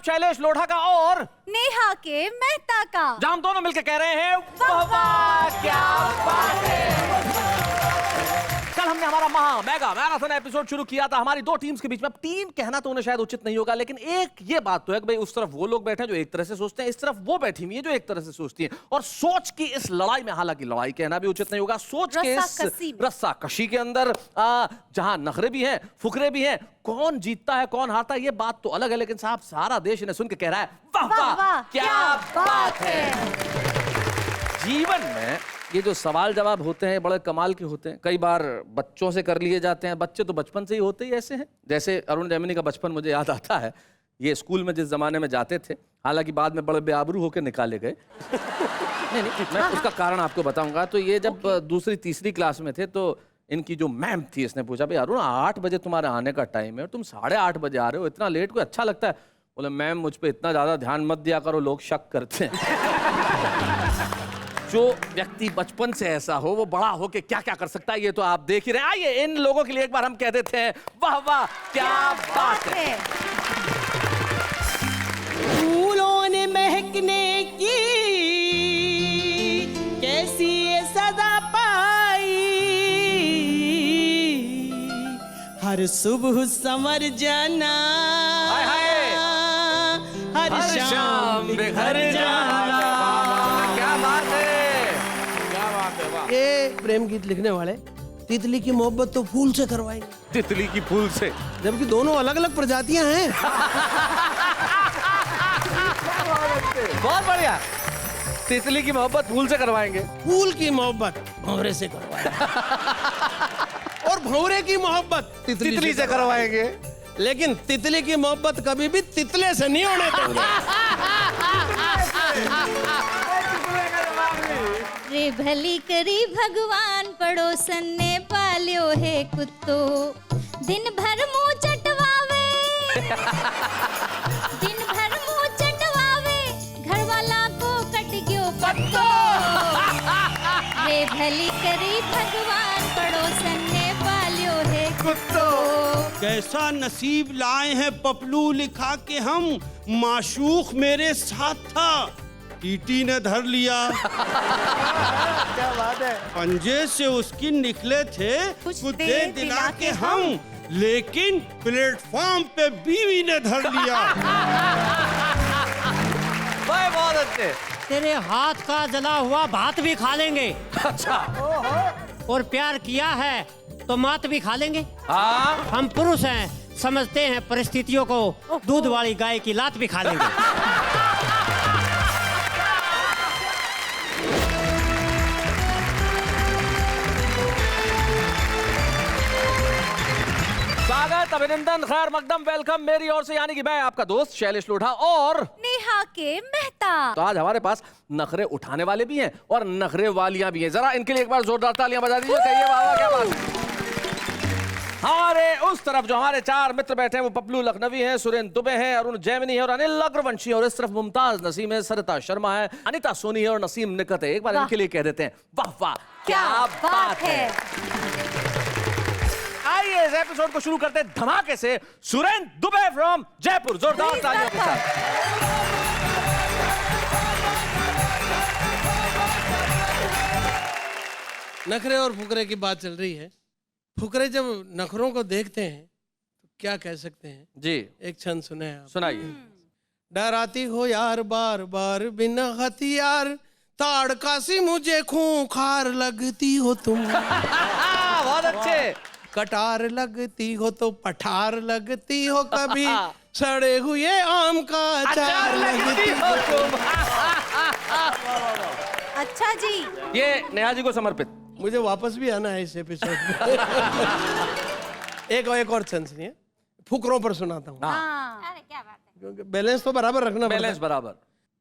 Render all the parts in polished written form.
शैलेश लोढ़ा का और नेहा के मेहता का, जहां हम दोनों मिलकर कह रहे हैं वाह वाह क्या बात है। कल हमने हमारा मेगा मैराथन एपिसोड शुरू किया था हमारी दो टीम्स के बीच में। टीम कहना तो उन्हें शायद उचित नहीं होगा, लेकिन एक ये बात तो है कि भाई उस तरफ वो लोग बैठे हैं जो एक तरह से सोचते हैं, इस तरफ वो बैठी हुई है जो एक तरह से सोचती है। और सोच की इस लड़ाई में, हालांकि लड़ाई कहना भी उचित नहीं होगा, सोच के इस रस्सा कशी के अंदर जहां नखरे भी हैं, फुकरे भी हैं, कौन जीतता है कौन हारता है ये बात तो अलग है, लेकिन साहब सारा देश इन्हें सुन के कह रहा है वाह वाह क्या बात है। जीवन में ये जो सवाल जवाब होते हैं बड़े कमाल के होते हैं। कई बार बच्चों से कर लिए जाते हैं, बच्चे तो बचपन से ही होते ही ऐसे हैं। जैसे अरुण जैमिनी का बचपन मुझे याद आता है, ये स्कूल में जिस जमाने में जाते थे, हालांकि बाद में बड़े बेआबरू होकर निकाले गए नहीं मैं उसका कारण आपको बताऊंगा। तो ये जब दूसरी तीसरी क्लास में थे तो इनकी जो मैम थी, इसने पूछा भाई अरुण 8 बजे तुम्हारे आने का टाइम है और तुम 8:30 बजे आ रहे हो, इतना लेट कोई अच्छा लगता है? बोले मैम मुझ पर इतना ज्यादा ध्यान मत दिया करो, लोग शक करते हैं। जो व्यक्ति बचपन से ऐसा हो वो बड़ा हो के क्या क्या कर सकता है ये तो आप देख ही रहे हैं। आइए इन लोगों के लिए एक बार हम कह देते हैं वाह वाह क्या बात है। फूलों ने महकने की कैसी ये सदा पाई, हर सुबह समर जाना हर शाम बिखर जाना। क्या बात है। ये प्रेम गीत लिखने वाले तितली की मोहब्बत तो फूल से करवाएंगे। तितली की फूल से, जबकि दोनों अलग अलग प्रजातियां हैं। बहुत बढ़िया। तितली की मोहब्बत फूल से करवाएंगे, फूल की मोहब्बत भंवरे से करवाएंगे और भंवरे की मोहब्बत तितली से करवाएंगे। लेकिन तितली की मोहब्बत कभी भी तितले से नहीं होने देंगे। रे भली करी भगवान पड़ोसन ने पालियो है कुत्तो, दिन भर मुंह चटवावे दिन भर मुंह चटवावे, घर वाला को कट गयो पत्तो। रे भली करी भगवान पड़ोसन ने पालियो है कुत्तो। कैसा नसीब लाए हैं पपलू लिखा के हम, माशूक मेरे साथ था टीटी ने धर लिया। क्या बात है। पंजे से उसकी निकले थे कुछ दे दिला के हम, लेकिन प्लेटफॉर्म पे बीवी ने धर लिया। बहुत अच्छे। तेरे हाथ का जला हुआ भात भी खा लेंगे। अच्छा। और प्यार किया है तो मात भी खा लेंगे। हाँ हम पुरुष हैं, समझते हैं परिस्थितियों को, दूध वाली गाय की लात भी खा लेंगे। स्वागत, अभिनंदन, खैर मकदम, वेलकम मेरी ओर से, यानी कि मैं आपका दोस्त शैलेश लोढ़ा और नेहा के मेहता। तो आज हमारे पास नखरे उठाने वाले भी हैं और नखरे वालियां भी हैं। जरा इनके लिए एक बार जोरदार तालियां बजा दीजिए। कहिए वाह वाह क्या बात है। हमारे उस तरफ जो हमारे 4 मित्र बैठे हैं वो पपलू लखनवी हैं, सुरेंद्र दुबे हैं, अरुण जैमिनी है और अनिल अग्रवंशी है। और इस तरफ मुमताज नसीम है, सरिता शर्मा है, अनिता सोनी है और नसीम निकत है। एक बार इनके लिए कह देते हैं वाह वाह क्या बात है। आइए इस एपिसोड को शुरू करते हैं धमाके से। सुरेंद्र दुबे फ्रॉम जयपुर, जोरदार तालियों के साथ। नखरे और फुकरे की बात चल रही है। फुकरे जब नखरों को देखते हैं तो क्या कह सकते हैं जी, एक छंद सुने आप। सुनाइए। डराती हो यार बार बार बिना हथियार, ताड़का सी मुझे खूंखार लगती हो तुम। बहुत अच्छे। कटार लगती हो तो पठार लगती हो, कभी सड़े हुए आम का अचार लगती हो तुम। अच्छा जी, ये नेहा जी को समर्पित। मुझे वापस भी आना है इस एपिसोड में। एक और छंद सुनिए, फुकरों पर सुनाता हूँ। अरे क्या बात है। क्योंकि बैलेंस तो बराबर रखना पड़ता है। बैलेंस बराबर।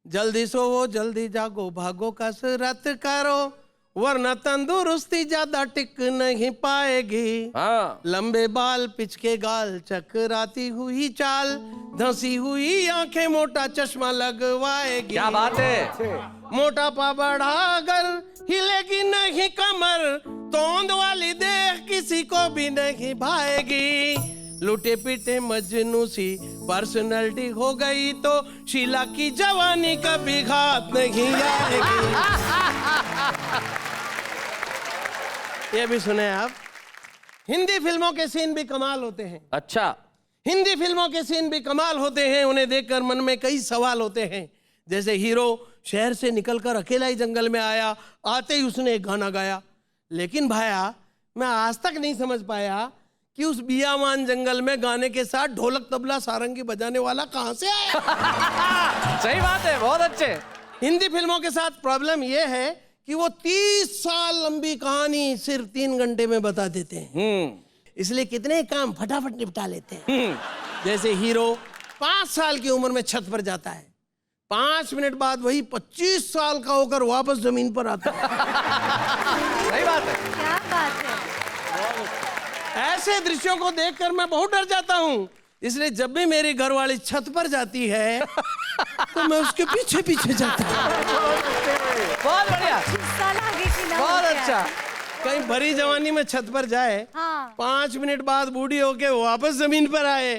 जल्दी सोवो जल्दी जागो, भागो कसरत करो, वरना तंदुरुस्ती ज्यादा टिक नहीं पाएगी। हाँ। लंबे बाल पिचके गाल, चकराती हुई चाल, धंसी हुई आंखें, मोटा चश्मा लगवाएगी। क्या बात है। मोटापा बढ़ा अगर हिलेगी नहीं कमर, तोंद वाली देख किसी को भी नहीं भाएगी। लुटे पीटे मजनू सी पर्सनालिटी हो गई तो शीला की जवानी कभी घात नहीं आएगी। ये भी सुने आप, हिंदी फिल्मों के सीन भी कमाल होते हैं। अच्छा, हिंदी फिल्मों के सीन भी कमाल होते हैं, उन्हें देखकर मन में कई सवाल होते हैं। जैसे हीरो शहर से निकलकर अकेला ही जंगल में आया, आते ही उसने एक गाना गाया, लेकिन भाया मैं आज तक नहीं समझ पाया कि उस बियामान जंगल में गाने के साथ ढोलक तबला सारंगी बजाने वाला कहां से आया। सही बात है, बहुत अच्छे। हिंदी फिल्मों के साथ प्रॉब्लम यह है कि वो 30 साल लंबी कहानी सिर्फ 3 घंटे में बता देते हैं, इसलिए कितने काम फटाफट निपटा लेते हैं। जैसे हीरो 5 साल की उम्र में छत पर जाता है, 5 मिनट बाद वही 25 साल का होकर वापस जमीन पर आता है। सही बात है। क्या बात है। ऐसे दृश्यों को देखकर मैं बहुत डर जाता हूँ, इसलिए जब भी मेरी घरवाली छत पर जाती है तो मैं उसके पीछे पीछे जाता हूँ। बहुत बढ़िया, साल आगे की ना बहुत हो गया। अच्छा। कहीं भरी जवानी में छत पर जाए, हाँ। 5 मिनट बाद बूढ़ी होके वापस जमीन पर आए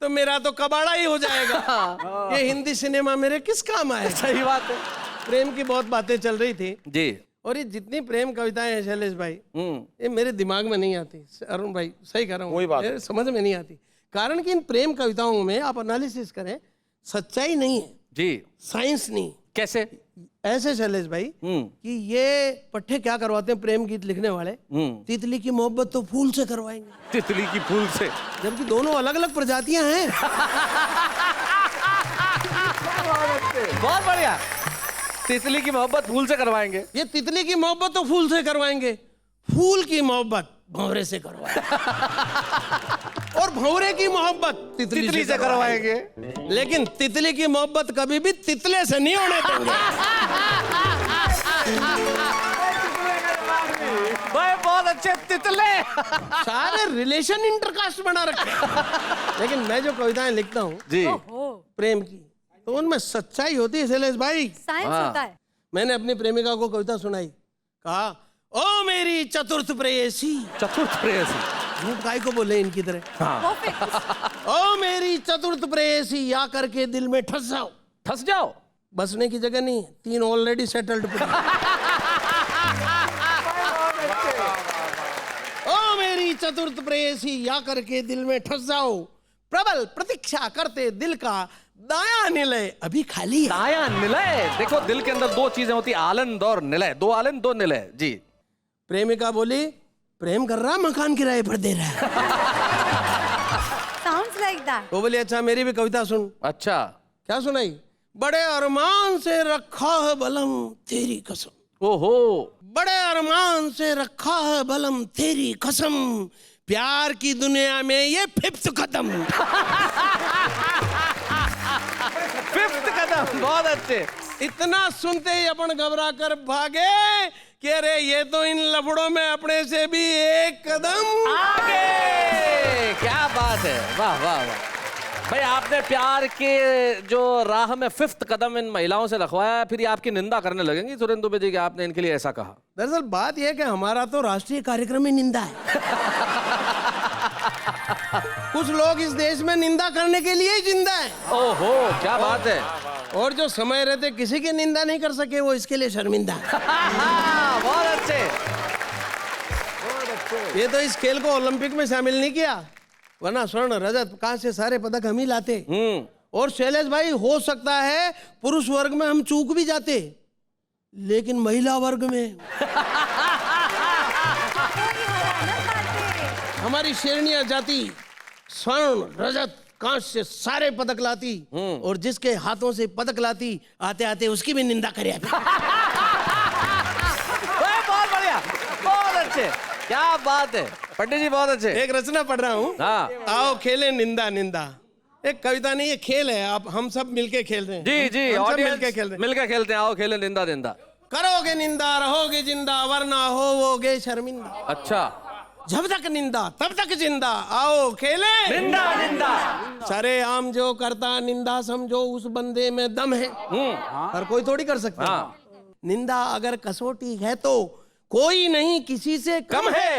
तो मेरा तो कबाड़ा ही हो जाएगा। ये हिंदी सिनेमा मेरे किस काम आए। सही बात है। प्रेम की बहुत बातें चल रही थी जी। और ये जितनी प्रेम कविताएं हैं शैलेश भाई, ये मेरे दिमाग में नहीं आती। अरुण भाई सही कह रहा हूँ, वही बात ये समझ में नहीं आती। कारण कि इन प्रेम कविताओं में आप एनालिसिस करें, सच्चाई नहीं है जी। साइंस नहीं। कैसे? ऐसे शैलेश भाई कि ये पट्टे क्या करवाते हैं प्रेम गीत लिखने वाले, तितली की मोहब्बत तो फूल से करवाएंगे, तितली की फूल से, जबकि दोनों अलग अलग प्रजातियां हैं। बहुत बढ़िया। तितली की मोहब्बत फूल से करवाएंगे। ये तितली की मोहब्बत तो फूल से करवाएंगे, फूल की मोहब्बत भंवरे से करवाएंगे, और भंवरे की मोहब्बत तितली से करवाएंगे। लेकिन तितली की मोहब्बत कभी भी तितले से नहीं होने देंगे। भाई बहुत अच्छे तितले। सारे रिलेशन इंटरकास्ट बना रखे। लेकिन मैं जो कविताएं लिखता हूँ जी, प्रेम की, तो उनमें सच्चाई होती है शैलेश भाई। साइंस होता है। मैंने अपनी प्रेमिका को कविता सुनाई, कहा ओ मेरी चतुर्थ प्रेयसी। चतुर्थ प्रेयसी, झूठ काय को बोले इनकी तरह। परफेक्ट। ओ मेरी चतुर्थ प्रेयसी, या करके दिल में ठस जाओ। ठस जाओ। बसने की जगह नहीं, 3 ऑलरेडी सेटल्ड। ओ मेरी चतुर्थ प्रेयसी, या करके दिल में ठस जाओ, प्रबल प्रतीक्षा करते दिल का दाया निलय अभी खाली है। दाया निलय। देखो दिल के अंदर 2 चीजें होती, आलंद और निलय। 2 आलंद 2 निलय। जी। प्रेमिका बोली प्रेम कर रहा, मकान किराए पर दे रहा है। Sounds like that. वो बोली अच्छा मेरी भी कविता सुन। अच्छा। क्या सुनाई? बड़े अरमान से रखा है बलम तेरी कसम। ओहो। बड़े अरमान से रखा है बलम तेरी कसम, प्यार की दुनिया में ये 5th कदम। 5th कदम। बहुत अच्छे। इतना सुनते ही अपन घबरा कर भागे कि अरे ये तो इन लफड़ों में अपने से भी 1 कदम आगे। क्या बात है, वाह वाह वाह। भाई आपने प्यार के जो राह में 5th कदम इन महिलाओं से रखवाया, फिर ये आपकी निंदा करने लगेंगी सुरेंद्र दुबे जी कि आपने इनके लिए ऐसा कहा। दरअसल बात यह है कि हमारा तो राष्ट्रीय कार्यक्रम ही निंदा है। कुछ लोग इस देश में निंदा करने के लिए ही जिंदा है। ओहो, क्या बात है। और जो समय रहते किसी की निंदा नहीं कर सके, वो इसके लिए शर्मिंदा है। बहुत अच्छे। ये तो इस खेल को ओलंपिक में शामिल नहीं किया, वरना स्वर्ण रजत कांस्य सारे पदक हम ही लाते। और शैलेश भाई हो सकता है पुरुष वर्ग में हम चूक भी जाते, लेकिन महिला वर्ग में हमारी शेरनियां जाती स्वर्ण रजत कांस्य सारे पदक लाती, और जिसके हाथों से पदक लाती आते आते उसकी भी निंदा करे। बहुत बढ़िया, बहुत अच्छे, क्या बात है पंडित जी, बहुत अच्छे। एक रचना पढ़ रहा हूँ। हाँ। आओ खेले निंदा निंदा। एक कविता नहीं, ये खेल है, आप हम सब मिलके खेल रहे हैं। जी जी, हम सब ऑडियंस मिलके खेल रहे हैं। मिलके खेलते हैं। आओ खेले निंदा निंदा। करोगे निंदा रहोगे जिंदा, वरना होवोगे शर्मिंदा। अच्छा। जब तक निंदा तब तक जिंदा, आओ खेले निंदा निंदा। सारे आम जो करता निंदा समझो उस बंदे में दम है, हर कोई थोड़ी कर सकता। हाँ। निंदा अगर कसौटी है तो कोई नहीं किसी से कम है।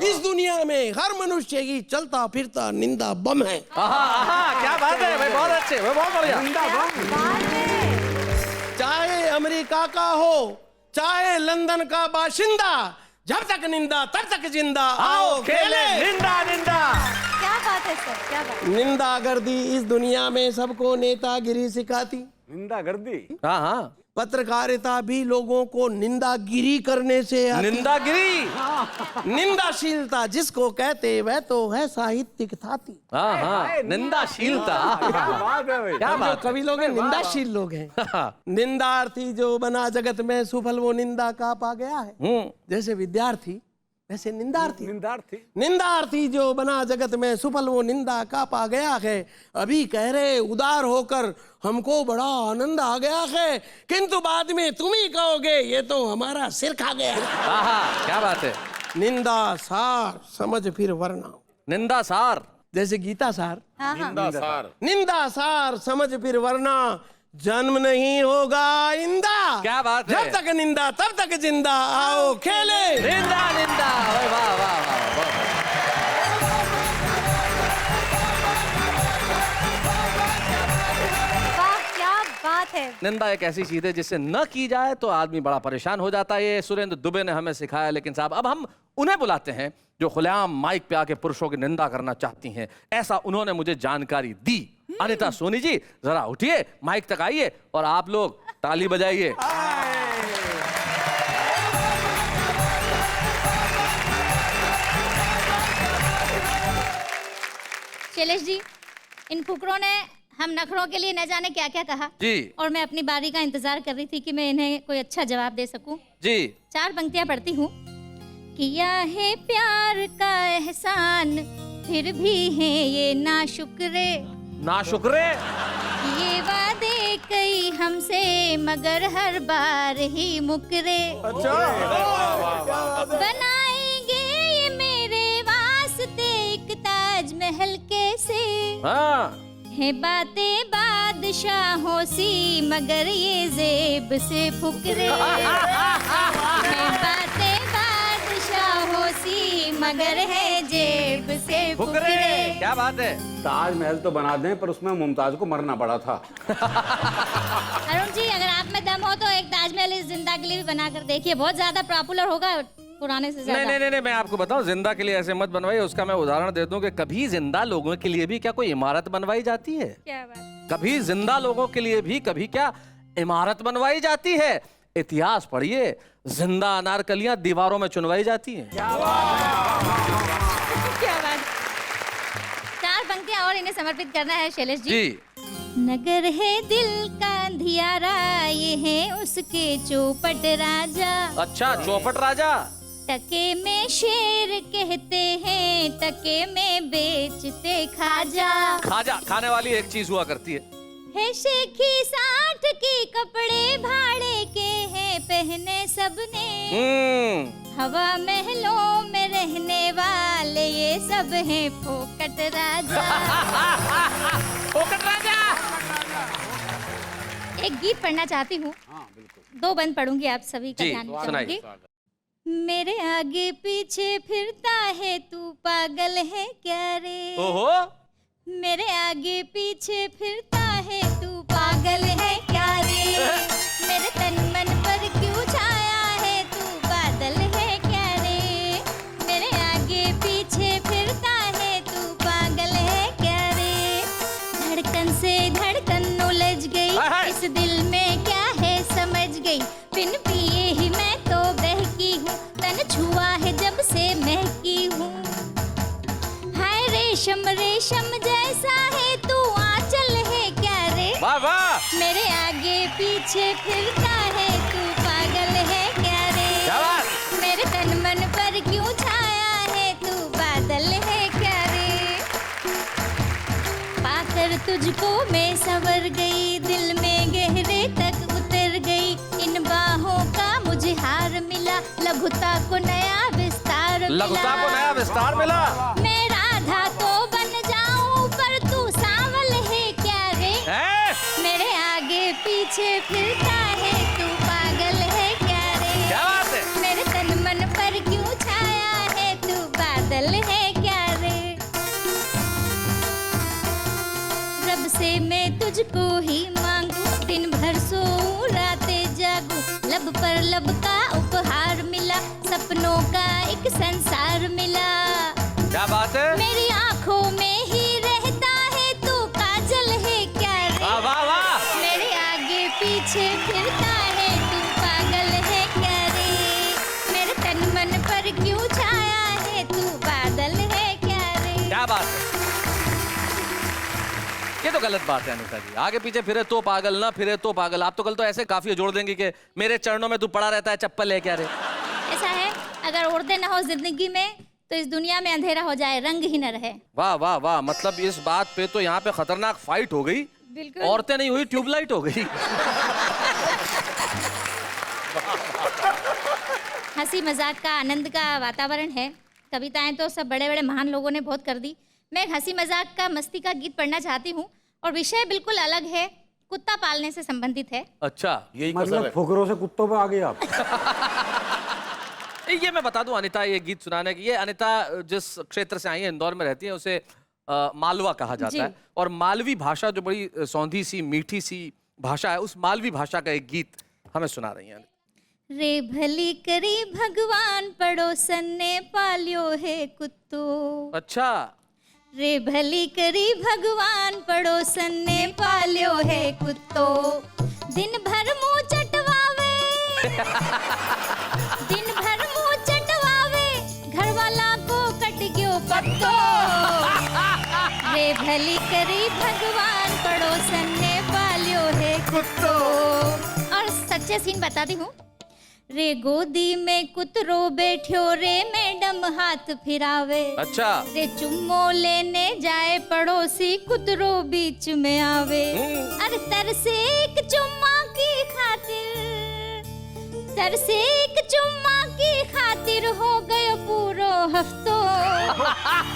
इस दुनिया में हर मनुष्य की चलता फिरता निंदा बम है। क्या बात है भाई, बहुत अच्छे, बहुत बढ़िया। चाहे अमेरिका का हो चाहे लंदन का बाशिंदा, जब तक निंदा तब तक जिंदा, आओ खेले निंदा निंदा। क्या बात है सर, क्या बात। निंदा गर्दी इस दुनिया में सबको नेतागिरी सिखाती। निंदा गर्दी। हाँ हाँ, पत्रकारिता भी लोगों को निंदागिरी करने से आती। निंदागिरी। निंदाशीलता जिसको कहते वह तो है साहित्यिक थाती। हाँ हाँ, निंदाशीलता। क्या बात है भाई। क्या बात। कवि लोग हैं, निंदाशील लोग हैं। निंदार्थी जो बना जगत में सुफल वो निंदा का पा गया है। जैसे विद्यार्थी वैसे निंदार्थी। निंदार्थी जो बना जगत में सुफल वो निंदा का पा गया है। अभी कह रहे उदार होकर हमको बड़ा आनंद आ गया है, किंतु बाद में तुम ही कहोगे ये तो हमारा सिर खा गया। क्या बात है। निंदा सार समझ फिर वरना। निंदा सार जैसे गीता सार। हाँ हाँ। निंदा सार समझ फिर वरना, जन्म नहीं होगा इंदा। क्या बात है। जब तक निंदा तब तक जिंदा, आओ खेले निंदा निंदा। वाह वाह वाह वाह। क्या बात है। निंदा एक ऐसी चीज है जिससे न की जाए तो आदमी बड़ा परेशान हो जाता है। ये सुरेंद्र दुबे ने हमें सिखाया। लेकिन साहब अब हम उन्हें बुलाते हैं जो खुलेआम माइक पे आके पुरुषों की निंदा करना चाहती हैं। ऐसा उन्होंने मुझे जानकारी दी। अनिता सोनी जी जरा उठिए, माइक तक आइए और आप लोग ताली बजाइए। शैलेश जी, इन फुकरों ने हम नखरों के लिए न जाने क्या क्या कहा जी। और मैं अपनी बारी का इंतजार कर रही थी कि मैं इन्हें कोई अच्छा जवाब दे सकूं। जी। 4 पंक्तियां पढ़ती हूँ। किया है प्यार का एहसान फिर भी है ये नाशुक्रे। नाशुक्रे। ये वादे कई हमसे मगर हर बार ही मुकरे। बनाएंगे ये मेरे वास्ते एक ताजमहल कैसे। हाँ। है बातें बादशाहों सी मगर ये जेब से फुकरे। है बातें बादशाहों सी मगर है जेब से फुकरे। क्या बात है। ताजमहल तो बना दें पर उसमें मुमताज को मरना पड़ा था। अरुण जी, अगर आप में दम हो तो एक ताजमहल इस जिंदा के लिए भी बना कर देखिए, बहुत ज्यादा पॉपुलर होगा पुराने से ज्यादा। नहीं, मैं आपको बताऊं, जिंदा के लिए ऐसे मत बनवाइए। उसका मैं उदाहरण दे दूं कि कभी जिंदा लोगों के लिए भी क्या कोई इमारत बनवाई जाती है? क्या बात। कभी जिंदा लोगों के लिए भी कभी क्या इमारत बनवाई जाती है? इतिहास पढ़िए, जिंदा अनारकलियां दीवारों में चुनवाई जाती हैं। क्या बात। 4 पंक्तियां और इन्हें समर्पित करना है शैलेश जी। नगर है दिल का अंधियारा, ये है उसके चौपट राजा। अच्छा, चौपट राजा। टके में शेर कहते हैं, टके में बेचते खाजा। खाजा खाने वाली एक चीज हुआ करती है शेखी 60 की कपड़े भाड़े के हैं पहने सबने। हवा महलों में रहने वाले ये सब हैं फोकट राजा। फोकट राजा। एक गीत पढ़ना चाहती हूँ। 2 बंद पढ़ूंगी, आप सभी का ध्यान चाहूंगी। मेरे आगे पीछे फिरता है तू पागल है क्या रे। ओहो। मेरे आगे पीछे फिरता है तू पागल है क्या रे। मेरे तन मन पर क्यों छाया है तू बादल है क्या रे। मेरे आगे पीछे फिरता है तू पागल है क्या रे। धड़कन से धड़कन उलझ गई, इस दिल में क्या है समझ गई। बिन पिए ही मैं तो बहकी हूँ, तन छुआ है जब से महकी हूँ। हाय रेशम रेशम जैसा है तू आंचल है क्या रे। वाह वाह। मेरे आगे पीछे फिरता है तू पागल है क्या रे। क्या बात। मेरे तन मन पर क्यों छाया है तू बादल है क्या रे। पाकर तुझको मैं संवर गई, दिल में गहरे तक उतर गई। इन बाहों का मुझे हार मिला, लघुता को नया विस्तार मिला। लघुता को नया विस्तार मिला। मैं राधा तो बन जाऊं पर तू सांवल है क्या रे। मेरे आगे पीछे फिरता है तू पागल है क्या रे। क्या बात है। मेरे तन मन एक संसार मिला। क्या बात है? मेरी आंखों में ही रहता है तू, काजल है क्या रे? वाह वाह वाह। मेरे आगे पीछे फिरता है तू, पागल है क्या रे? मेरे तन मन पर क्यों छाया है तू, बादल है क्या रे? क्या बात है? ये तो गलत बात है अनीता जी, आगे पीछे फिरे तो पागल, ना फिरे तो पागल। आप तो कल तो ऐसे काफी जोड़ देंगी कि मेरे चरणों में तू पड़ा रहता है, चप्पल है क्या रे? ऐसा है, अगर उड़ते न हो जिंदगी में तो इस दुनिया में अंधेरा हो जाए, रंग ही न रहे। वाह वाह वाह, मतलब इस बात पे तो यहाँ पे खतरनाक फाइट हो गई। बिल्कुल। औरतें नहीं हुई, ट्यूबलाइट हो गई। हंसी मजाक का, आनंद का वातावरण है। कविताएं तो सब बड़े बड़े महान लोगों ने बहुत कर दी। मैं एक हंसी मजाक का, मस्ती का गीत पढ़ना चाहती हूँ और विषय बिल्कुल अलग है, कुत्ता पालने से संबंधित है। अच्छा, यही मतलब फुकरों से कुत्तों पे आ गए आप। ये मैं बता दूं अनीता, ये गीत सुनाने की, ये अनीता जिस क्षेत्र से आई है, इंदौर में रहती है, उसे मालवा कहा जाता है। और मालवी भाषा जो बड़ी सौंधी सी, मीठी सी भाषा है, उस मालवी भाषा का एक गीत हमें सुना रही है। रे भली करी भगवान, पड़ोसन ने पालियो है कुत्तो। अच्छा। रे भली करी भगवान, पड़ोसन ने पालियो है कुत्तो। दिन भर मुंह चटवावे, दिन भर मुंह चटवावे, घर वाला को कट गयो पत्तो। रे भली करी भगवान, पड़ोसन ने पालियो है कुत्तो। और सच्चे सीन बताती हूँ। रे गोदी में कुतरो बैठ्यो रे, मैडम हाथ फिरावे। अच्छा। रे चुम्मो लेने जाए पड़ोसी, कुतरो बीच में आवे। अरे तरसे एक चुम्मा की खातिर, तरसे एक चुम्मा की खातिर हो गयो पूरो हफ्तो।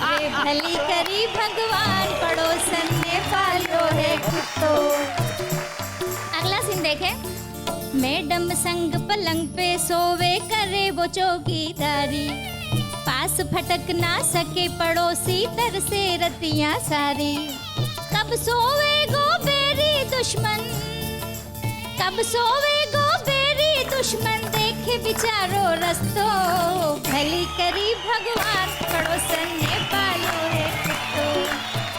रे भली करी भगवान, पड़ोसन ने पालो है कुत्तो। अगला सीन देखें। मैडम संग पलंग पे सोवे, करे वो चौकीदारी। पास फटक ना सके पड़ोसी, तरसे रतियां सारी। कब सोवे गो बेरी दुश्मन, कब सोवे गो बेरी दुश्मन, देखे बिचारो रस्तो। भली करी भगवान, पड़ोसन ने पालो है कुत्तो।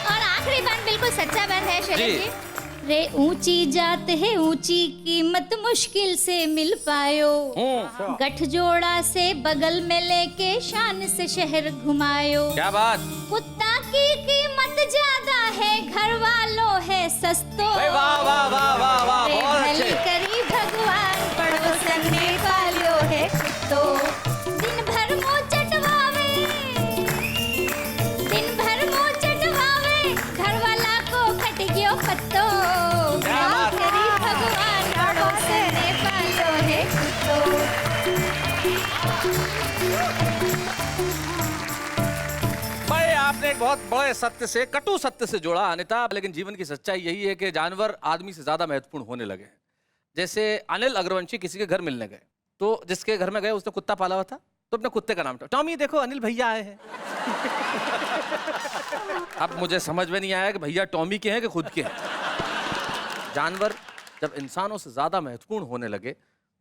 और आखिरी बात बिल्कुल सच्चा बात है शरीफ जी। रे ऊंची जात है ऊंची कीमत, मुश्किल से मिल पायो। गठजोड़ा से बगल में लेके शान से शहर घुमायो। क्या बात? कुत्ता की कीमत ज्यादा है, घर वालों है सस्तो। वाह वाह वाह वाह वाह, रे बहुत भली अच्छे। करी भगवान, पड़ोसन ने पालो है कुत्तो। दिन भर मुंह चटवावे, दिन भर मुंह चटवावे, घर वाला को कट गयो पत्तो। करी भगवान, पड़ोसन ने पालो है कुत्तो। भाई आपने एक बहुत बड़े सत्य से, कटु सत्य से जोड़ा अनीता, लेकिन जीवन की सच्चाई यही है कि जानवर आदमी से ज्यादा महत्वपूर्ण होने लगे। जैसे अनिल अग्रवंशी किसी के घर मिलने गए, तो जिसके घर में गए उसने कुत्ता पाला हुआ था, तो अपने कुत्ते का नाम टॉमी। देखो अनिल भैया आए हैं। अब मुझे समझ में नहीं आया कि भैया टॉमी के हैं कि खुद के हैं। जानवर जब इंसानों से ज्यादा महत्वपूर्ण होने लगे,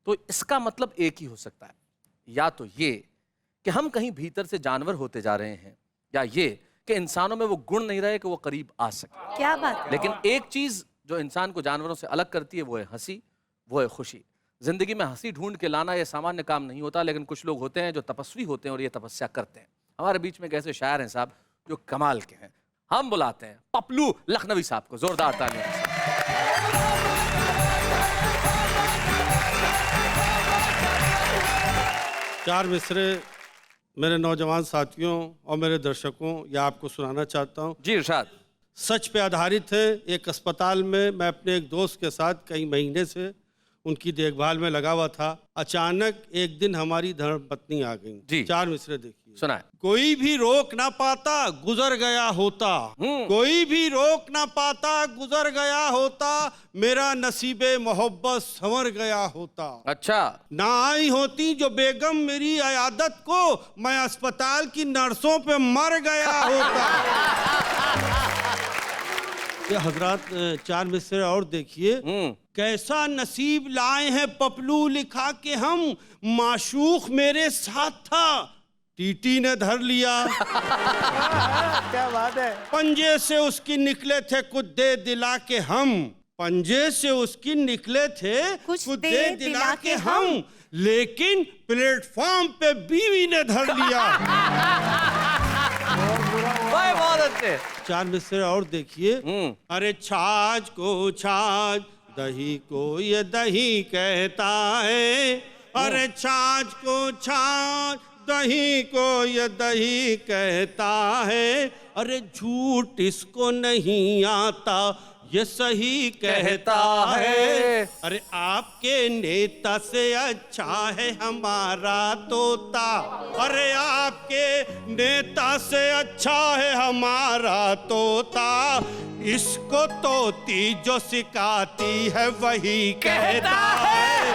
तो इसका मतलब एक ही हो सकता है, या तो ये कि हम कहीं भीतर से जानवर होते जा रहे हैं, या ये कि इंसानों में वो गुण नहीं रहे कि वो करीब आ सके। क्या बात है? लेकिन एक चीज जो इंसान को जानवरों से अलग करती है, वो है हंसी, वो है खुशी। जिंदगी में हंसी ढूंढ के लाना ये सामान्य काम नहीं होता, लेकिन कुछ लोग होते हैं जो तपस्वी होते हैं और ये तपस्या करते हैं। हमारे बीच में एक ऐसे शायर हैं साहब जो कमाल के हैं। हम बुलाते हैं पपलू लखनवी साहब को, जोरदार तालियों के साथ। चार मिसरे मेरे नौजवान साथियों और मेरे दर्शकों या आपको सुनाना चाहता हूँ। जी इरशाद। सच पे आधारित है। एक अस्पताल में मैं अपने एक दोस्त के साथ कई महीने से उनकी देखभाल में लगा हुआ था। अचानक एक दिन हमारी धर्मपत्नी आ जी। गई। चार मिसरे देखिए। सुना है। कोई भी रोक ना पाता गुजर गया होता, कोई भी रोक ना पाता गुजर गया होता, मेरा नसीबे मोहब्बत संवर गया होता। अच्छा। ना आई होती जो बेगम मेरी अयादत को, मैं अस्पताल की नर्सों पे मर गया होता। ये हजरात चार मिसरे और देखिए। कैसा नसीब लाए हैं पपलू लिखा के हम, माशूक मेरे साथ था, टीटी ने धर लिया। क्या बात है। पंजे से उसकी निकले थे कुछ दे दिला के हम, पंजे से उसकी निकले थे कुछ कुछ दे दिला के हम, लेकिन प्लेटफॉर्म पे बीवी ने धर लिया। भाई बहुत अच्छे। 4 मिसरे और देखिए। अरे छाछ को छाछ, दही को ये दही कहता है, अरे छाछ को छाछ, दही को ये दही कहता है, अरे झूठ इसको नहीं आता ये सही कहता है। अरे आपके नेता से अच्छा है हमारा तोता, अरे आपके नेता से अच्छा है हमारा तोता, इसको तोती जो सिखाती है वही कहता है,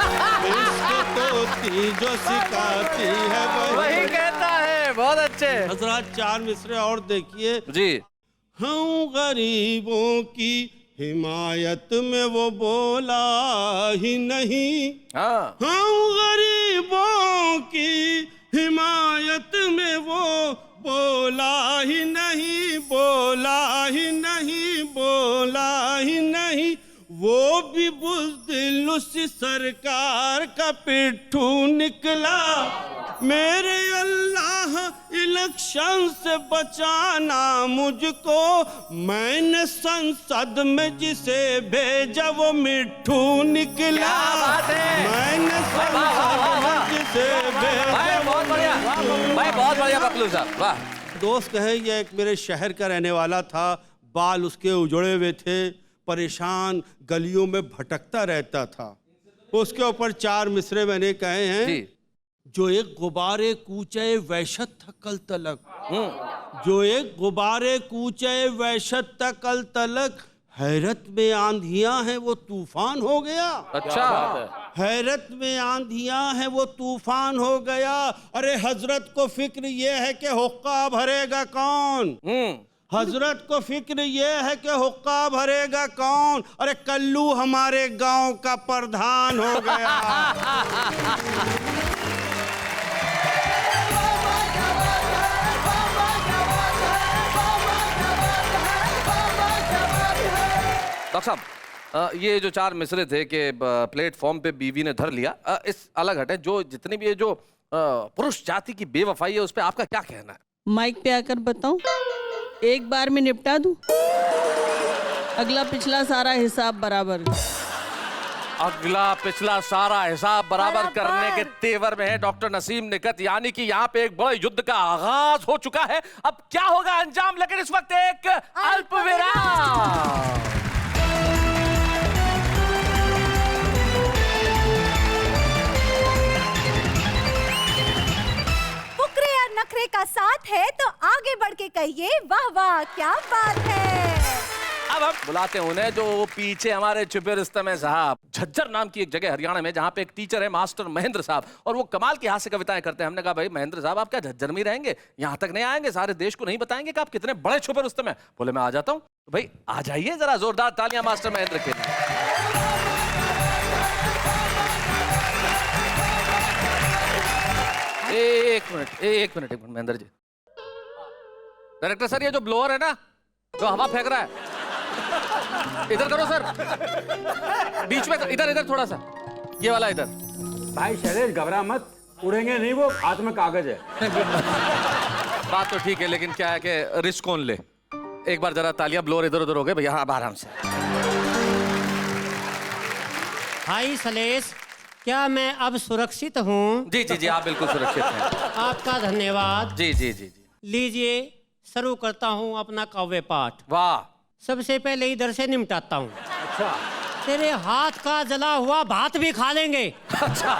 इसको तोती जो सिखाती है वही कहता है। बहुत अच्छे हजरत। 4 मिसरे और देखिए जी। हम गरीबों की हिमायत में वो बोला ही नहीं, हाँ। हम गरीबों की हिमायत में वो बोला ही नहीं, बोला ही नहीं, बोला ही नहीं, वो भी बुज़दिल उसी सरकार का पिट्ठू निकला। मेरे अल्लाह इलेक्शन से बचाना मुझको, मैंने संसद में जिसे भेजा वो मिट्ठू निकला। मैंने संसद में जिसे भेजा। भाई बहुत बढ़िया, भाई बहुत बढ़िया बकलू साहब, वाह। दोस्त कहे ये एक मेरे शहर का रहने वाला था, बाल उसके उजड़े हुए थे, परेशान गलियों में भटकता रहता था। उसके ऊपर 4 मिसरे मैंने कहे हैं जी। जो एक गुब्बारे कूचे वहशत था कल तलक, जो एक गुब्बारे कूचे वहशत था कल तलक, हैरत में आंधियां हैं वो तूफान हो गया। अच्छा। हैरत में आंधियां हैं वो तूफान हो गया। अरे हजरत को फिक्र ये है कि हुक्का भरेगा कौन, हजरत को फिक्र ये है कि हुक्का भरेगा कौन, अरे कल्लू हमारे गांव का प्रधान हो गया। डॉक्टर साहब, ये जो 4 मिसरे थे कि प्लेटफॉर्म पे बीवी ने धर लिया, इस अलग हटे, जो जितनी भी ये जो पुरुष जाति की बेवफाई है उस पे आपका क्या कहना है? माइक पे आकर बताऊं, एक बार में निपटा दूं, अगला पिछला सारा हिसाब बराबर। अगला पिछला सारा हिसाब बराबर करने के तेवर में है डॉक्टर नसीम निकत, यानी कि यहाँ पे एक बड़े युद्ध का आगाज हो चुका है। अब क्या होगा अंजाम, लेकिन इस वक्त एक अल्प विराम। फुकरे और नखरे का साथ है तो आगे बढ़ के कहिए वाह वाह क्या बात है। अब हम बुलाते हैं उन्हें जो पीछे हमारे छुपे रिश्ते में साहब, झज्जर नाम की एक जगह हरियाणा में, जहाँ पे एक टीचर है मास्टर महेंद्र साहब, और वो कमाल की हास्य कविताएं करते हैं। हमने कहा भाई महेंद्र साहब आप क्या झज्जर में ही रहेंगे, यहाँ तक नहीं आएंगे, सारे देश को नहीं बताएंगे कि आप कितने बड़े छुपे रिश्ते में? बोले मैं आ जाता हूँ। तो भाई आ जाइए, जरा जोरदार तालियां मास्टर महेंद्र के लिए। एक minute Mahendra ji. Director sir, ये जो ब्लोअर है ना जो हवा फेंक रहा है, इधर करो सर, बीच में, इधर थोड़ा सा, ये वाला इधर। भाई शैलेश घबरा मत, उड़ेंगे नहीं, वो हाथ में कागज है। बात तो ठीक है, लेकिन क्या है कि रिस्क कौन ले? एक बार जरा तालियां, ब्लोअर इधर उधर हो गए भैया, अब आराम से। भाई शैलेश, क्या मैं अब सुरक्षित हूँ? जी जी जी, आप बिल्कुल सुरक्षित हैं। आपका धन्यवाद। जी जी जी जी। लीजिए शुरू करता हूँ अपना काव्य पाठ। वाह। सबसे पहले इधर से निपटाता हूँ। अच्छा। तेरे हाथ का जला हुआ भात भी खा लेंगे। अच्छा।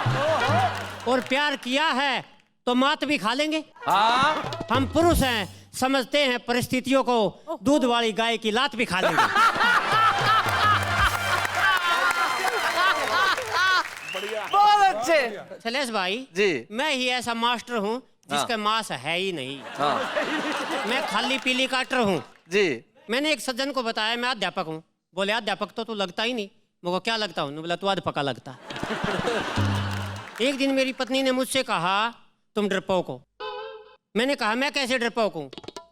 और प्यार किया है तो मात भी खा लेंगे। हाँ। हम पुरुष हैं, समझते हैं परिस्थितियों को, दूध वाली गाय की लात भी खा लेंगे। बहुत अच्छे शैलेश भाई जी। मैं ही ऐसा मास्टर हूँ जिसका मांस है ही नहीं। हाँ। मैं खाली पीली काटर हूँ जी। मैंने एक सज्जन को बताया मैं अध्यापक हूँ। बोले अध्यापक तो तू लगता ही नहीं। मुझको क्या लगता हूँ? बोला तू अध्यापका लगता। एक दिन मेरी पत्नी ने मुझसे कहा तुम डरपोक हो। मैंने कहा मैं कैसे डरपोक हूँ?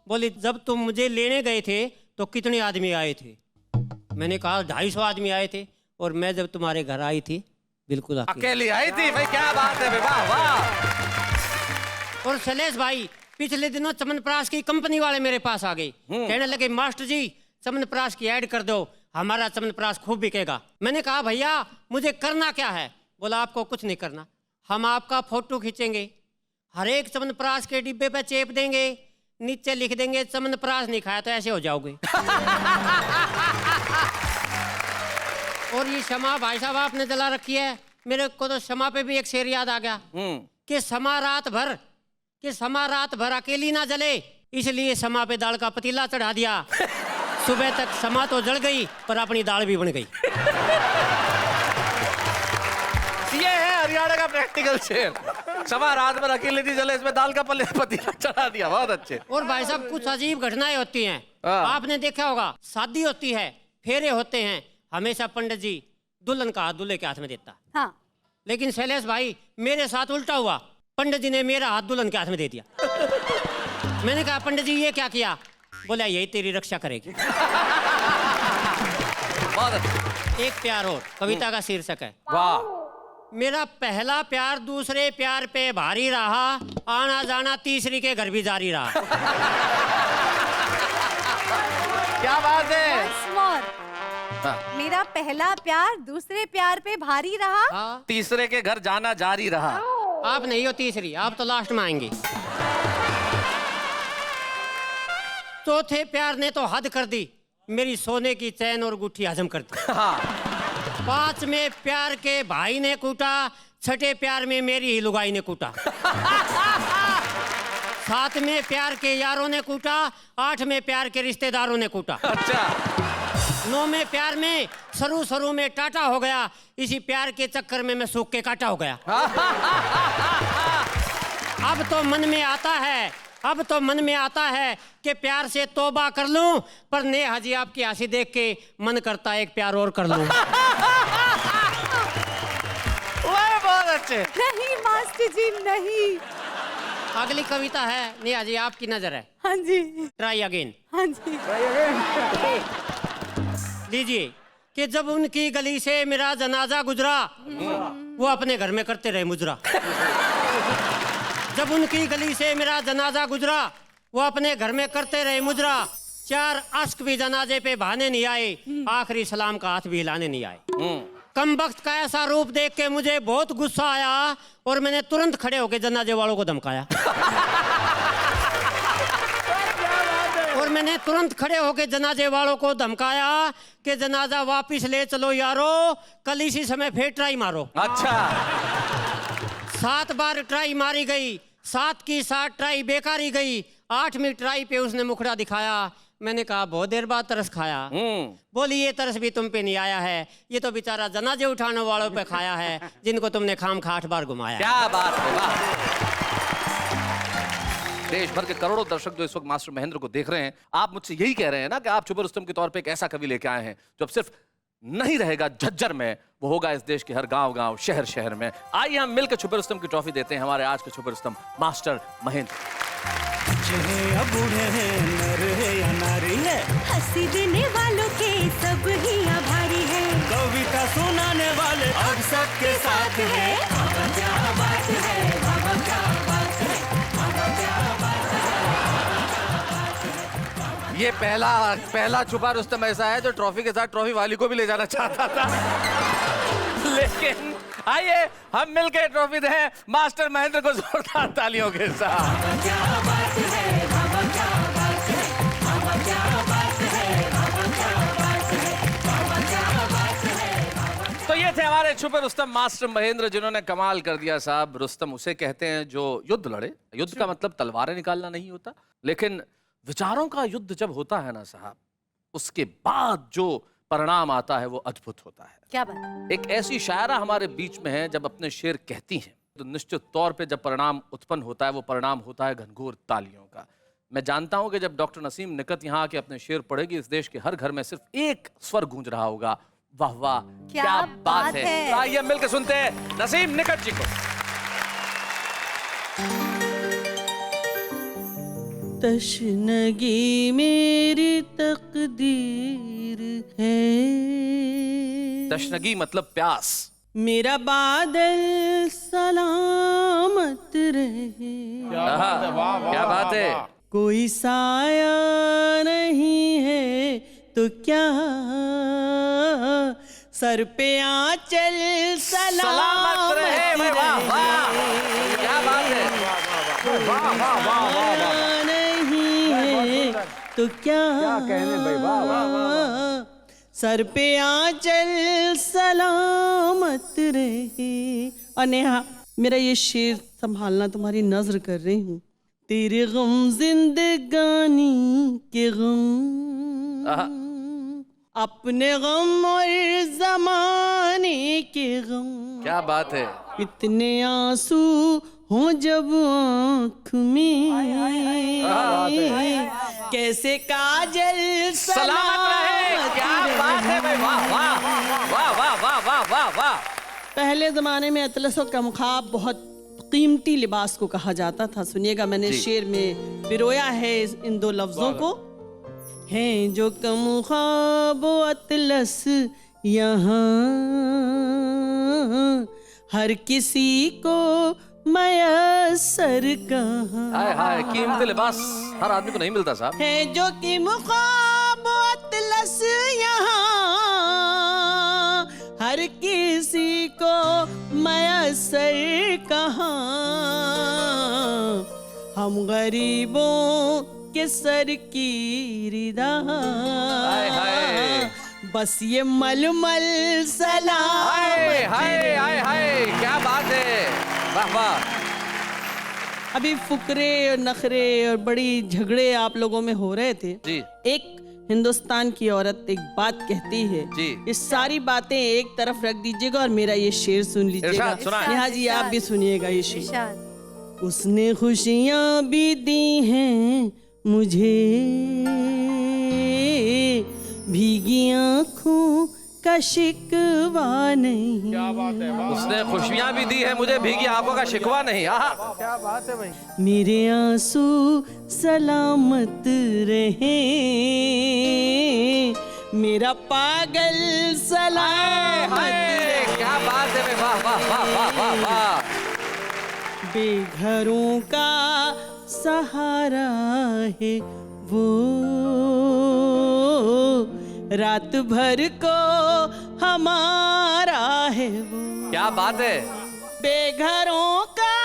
बोली जब तुम मुझे लेने गए थे तो कितने आदमी आए थे? मैंने कहा 250 आदमी आए थे, और मैं जब तुम्हारे घर आई थी बिल्कुल अकेली आई थी भाई, क्या बात है भाई, वाह वाह। और शैलेश भाई पिछले दिनों चमनप्राश की कंपनी वाले मेरे पास आ गए, कहने लगे मास्टर जी चमनप्राश की ऐड कर दो, हमारा चमनप्राश खूब बिकेगा। मैंने कहा भैया मुझे करना क्या है? बोला आपको कुछ नहीं करना, हम आपका फोटो खींचेंगे, हर एक चमनप्राश के डिब्बे पे चेप देंगे, नीचे लिख देंगे चमनप्राश नहीं खाया तो ऐसे हो जाओगे। और ये क्षमा भाई साहब आपने जला रखी है, मेरे को तो क्षमा पे भी एक शेर याद आ गया कि क्षमा रात भर अकेली ना जले, इसलिए क्षमा पे दाल का पतीला चढ़ा दिया, सुबह तक क्षमा तो जल गई पर अपनी दाल भी बन गई। ये है हरियाणा का प्रैक्टिकल शेर। क्षमा रात भर अकेले नहीं जले, इसमें दाल का पतीला चढ़ा दिया, बहुत अच्छे। और भाई साहब कुछ अजीब घटनाएं होती हैं, आपने देखा होगा, शादी होती है, फेरे होते हैं, हमेशा पंडित जी दुल्हन का हाथ दूल्हे के हाथ में देता। हाँ। लेकिन शैलेश भाई मेरे साथ उल्टा हुआ, पंडित जी ने मेरा हाथ दुल्हन के हाथ में दे दिया। मैंने कहा पंडित जी ये क्या किया? बोला यही तेरी रक्षा करेगी। बहुत अच्छे। एक प्यार और, कविता का शीर्षक है। वाह। मेरा पहला प्यार दूसरे प्यार पे भारी रहा, आना जाना तीसरी के घर भी जारी रहा। क्या बात है। Once more. मेरा पहला प्यार दूसरे प्यार पे भारी रहा, हाँ, तीसरे के घर जाना जारी रहा। आप नहीं हो तीसरी, आप तो लास्ट में आएंगे। चौथे प्यार ने तो हद कर दी, मेरी सोने की चैन और गुट्ठी हजम कर दी। पांचवें प्यार के भाई ने कूटा, छठे प्यार में मेरी ही लुगाई ने कूटा। सातवें प्यार के यारों ने कूटा, आठवें प्यार के रिश्तेदारों ने कूटा। अच्छा। नौवें प्यार में सरू सरू में टाटा हो गया, इसी प्यार के चक्कर में मैं सूख के काटा हो गया। अब तो मन में आता है कि प्यार से तौबा कर लूं, पर नेहा जी आपकी हंसी देख के मन करता है एक प्यार और कर लूं। बहुत अच्छे। नहीं मास्टर जी नहीं। अगली कविता है नेहा जी आपकी नजर है। हाँ जी। Try again. हाँ जी। लीजिए कि जब उनकी गली से मेरा जनाजा गुजरा, वो अपने घर में करते रहे मुजरा। जब उनकी गली से मेरा जनाजा गुजरा, वो अपने घर में करते रहे मुजरा, 4 अश्क भी जनाजे पे बहाने नहीं आए, आखिरी सलाम का हाथ भी हिलाने नहीं आए। कमबख्त का ऐसा रूप देख के मुझे बहुत गुस्सा आया, और मैंने तुरंत खड़े होकर जनाजे वालों को धमकाया। और मैंने तुरंत खड़े होकर जनाजे वालों को धमकाया कि जनाजा वापस ले चलो यारो, कल इसी समय फिर ट्राई मारो। अच्छा। 7 बार ट्राई मारी गई, 7 की 7 ट्राई बेकारी गई। 8वीं ट्राई पे उसने मुखड़ा दिखाया, मैंने कहा बहुत देर बाद तरस खाया। बोली ये तरस भी तुम पे नहीं आया है, ये तो बेचारा जनाजे उठाने वालों पे खाया है, जिनको तुमने खाम खा 8 बार घुमाया। क्या बात है, वाह। देश भर के करोड़ों दर्शक जो इस वक्त मास्टर महेंद्र को देख रहे हैं, आप मुझसे यही कह रहे हैं ना कि आप छुपे रुस्तम के तौर पे एक ऐसा कवि लेके आए हैं जो अब सिर्फ नहीं रहेगा झज्जर में, वो होगा इस देश के हर गांव-गांव, शहर-शहर में। आइए हम मिलकर छुपे रुस्तम की ट्रॉफी देते हैं हमारे आज के छुपे रुस्तम मास्टर महेंद्र। बूढ़े हैं, नर है या नारी है, हंसी देने वालों के सब ही आभारी है, कविता सुनाने वाले अब सबके साथ है। बाबा क्या बात है, बाबा क्या बात है, बाबा क्या बात है। ये पहला छुपा रुस्तम ऐसा है जो ट्रॉफी के साथ ट्रॉफी वाली को भी ले जाना चाहता था। लेकिन आइए हम मिलकर ट्रॉफी दें मास्टर महेंद्र को जोरदार तालियों के साथ। बाबा क्या बात है, बाबा क्या बात है, बाबा क्या बात है, बाबा क्या बात है, बाबा क्या बात है। तो ये थे हमारे छुपे रुस्तम मास्टर महेंद्र, जिन्होंने कमाल कर दिया साहब। रुस्तम उसे कहते हैं जो युद्ध लड़े। युद्ध का मतलब तलवारें निकालना नहीं होता, लेकिन विचारों का युद्ध जब होता है ना साहब, उसके बाद जो परिणाम आता है वो अद्भुत होता है। क्या बात। एक ऐसी शायरा हमारे बीच में है, जब अपने शेर कहती हैं तो निश्चित तौर पे जब परिणाम उत्पन्न होता है वो परिणाम होता है घनघोर तालियों का। मैं जानता हूं कि जब डॉक्टर नसीम निकट यहाँ आके अपने शेर पढ़ेगी, इस देश के हर घर में सिर्फ एक स्वर गूंज रहा होगा, वाह वाह क्या बात है। तो आइए मिलकर सुनते हैं नसीम निकट जी को। तशनगी मेरी तकदीर है। तशनगी मतलब प्यास। मेरा बादल सलामत रहे। क्या बात है। कोई साया नहीं है तो क्या, सर पे आंचल सलामत रहे। भाई, वाह वाह, क्या बात है। साया नहीं है तो क्या कहने भाई, वाह वाह वाह। सर पे आंचल सलामत रहे। और नेहा, मेरा ये शेर संभालना, तुम्हारी नजर कर रही हूँ। तेरे गम जिंदगानी के गम, अपने गम और जमाने के गम। क्या बात है। इतने आंसू हो जब आँख में, कैसे काजल सलामत रहे। क्या बात है भाई, वाह वाह वाह वाह वाह वाह वाह वाह। पहले जमाने में अतलस और कमखाब बहुत कीमती लिबास को कहा जाता था। सुनिएगा, मैंने शेर में पिरोया है इन दो लफ्जों को। हैं जो कमखाब अतलस यहाँ, हर किसी को मयसर कहाँ। हाय हाय, कीमती लिबास हर आदमी को नहीं मिलता साहब। है जो कि मुखाब अतलस यहाँ, हर किसी को मयसर कहाँ। हम गरीबों के सर की रिदा, बस ये मलमल सलाम। हाय हाय हाय हाय, क्या बात है, वाह वाह। अभी फुकरे और नखरे और बड़ी झगड़े आप लोगों में हो रहे थे जी। एक हिंदुस्तान की औरत एक बात कहती है जी। ये सारी बातें एक तरफ रख दीजिएगा और मेरा ये शेर सुन लीजिएगा। इरशाद, सुनाएं। नेहा जी, आप भी सुनिएगा ये शेर। इरशाद। उसने खुशियां भी दी हैं मुझे, भीगी आंखों का शिकवा नहीं। क्या बात है, वाह। उसने खुशियां भी दी है मुझे, भीगी आंखों का शिकवा नहीं। क्या बात है भाई। मेरे आंसू सलामत रहे, मेरा पागल सलामत रहे। क्या बात है, वाह वाह वाह वाह वाह वाह। बेघरों का सहारा है वो, रात भर को हमारा है वो। क्या बात है। बेघरों का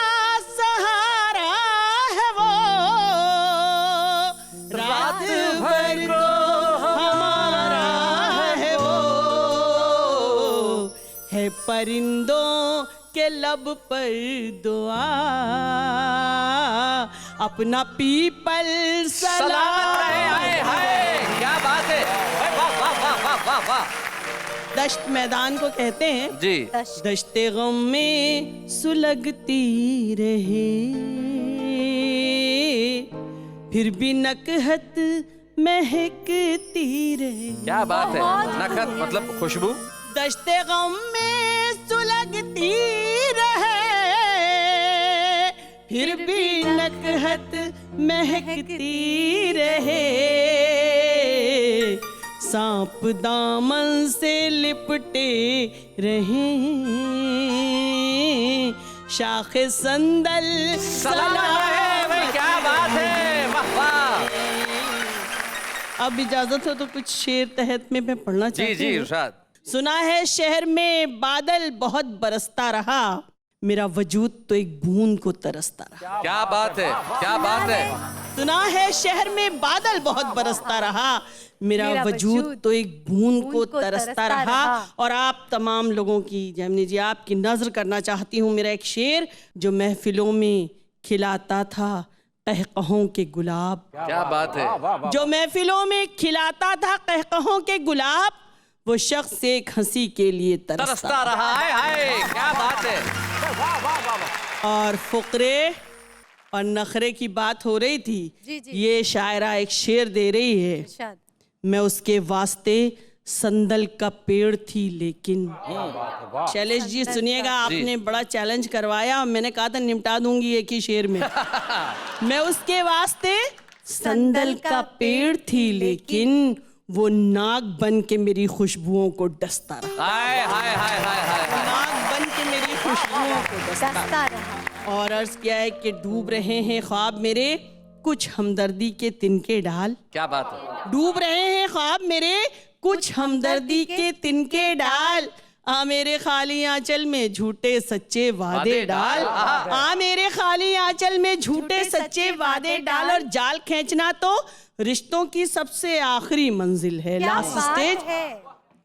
सहारा है वो, रात भर को हमारा है वो। है परिंदों के लब पर दुआ, अपना पीपल सलामत हाय हाय हाय, क्या बात है, वाह वाह वाह वाह वाह वाह। दश्त मैदान को कहते हैं जी। दश्ते गम में सुलगती रहे, फिर भी नकहत महकती रहे। क्या बात है। नखत मतलब खुशबू। दश्ते गम में सुलगती रहे, फिर भी नकहत महकती रहे। सांप दामन से लिपटे रहे, शाखे संदल सलामत रहे भाई, क्या बात है, वाह वाह। अब इजाजत हो तो कुछ शेर तहत में मैं पढ़ना जी चाहती जी हूँ। इरशाद। सुना है शहर में बादल बहुत बरसता रहा, मेरा वजूद तो एक बूंद को तरसता रहा। क्या बात है, क्या बात है। सुना है शहर में बादल बहुत बरसता रहा, मेरा वजूद तो एक बूंद को तरसता रहा। और आप तमाम लोगों की, जैमिनी जी, आपकी नजर करना चाहती हूँ मेरा एक शेर जो महफिलों में खिलाता था कहकहों के गुलाब। क्या बात है। जो महफिलों में खिलाता था कहकहों के गुलाब, वो शख्स एक हंसी के लिए तरसता रहा है। हाय, क्या बात है। और फुकरे और नखरे की बात हो रही थी। जी, जी। ये शायरा एक शेर दे रही है। इरशाद। मैं उसके वास्ते संदल का पेड़ थी लेकिन। शैलेश जी सुनिएगा, आपने बड़ा चैलेंज करवाया, मैंने कहा था निपटा दूंगी एक ही शेर में। मैं उसके वास्ते संदल का पेड़ थी लेकिन वो नाग बन के मेरी खुशबुओं को डसता रहा। हाय हाय हाय हाय हाय हाय। नाग बन के मेरी खुशबुओं को डसता रहा। और अर्ज किया है कि डूब रहे हैं ख्वाब मेरे कुछ हमदर्दी के तिनके डाल। क्या बात है। डूब रहे हैं ख्वाब मेरे कुछ हमदर्दी के तिनके डाल। आ मेरे खाली आंचल में झूठे सच्चे वादे डाल। आ मेरे खाली आंचल में झूठे सच्चे वादे डाल। और जाल खींचना तो रिश्तों की सबसे आखिरी मंजिल है। Last stage.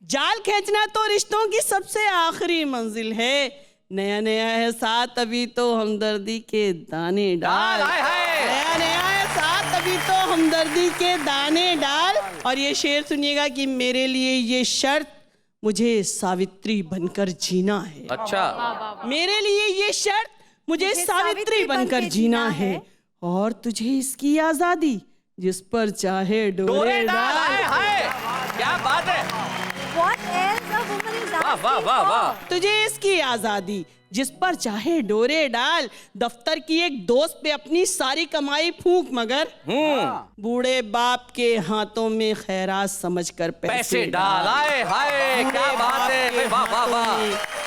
जाल खींचना तो रिश्तों की सबसे आखिरी मंजिल है। नया नया है साथ अभी तो हमदर्दी के दाने डाल। नया नया है साथ अभी तो हमदर्दी के दाने डाल। और ये शेर सुनिएगा कि मेरे लिए ये शर्त मुझे सावित्री बनकर जीना है। अच्छा। मेरे लिए ये शर्त मुझे सावित्री बनकर जीना है। और तुझे इसकी आजादी जिस पर चाहे डोरे डाल। हाय हाय। क्या बात है। What else a woman is वाह asking वाह वाह for? वाह। तुझे इसकी आजादी जिस पर चाहे डोरे डाल। दफ्तर की एक दोस्त पे अपनी सारी कमाई फूंक मगर बूढ़े बाप के हाथों में खैरात समझकर पैसे डाल। हाय हाय। क्या बात है। वाह वाह वाह।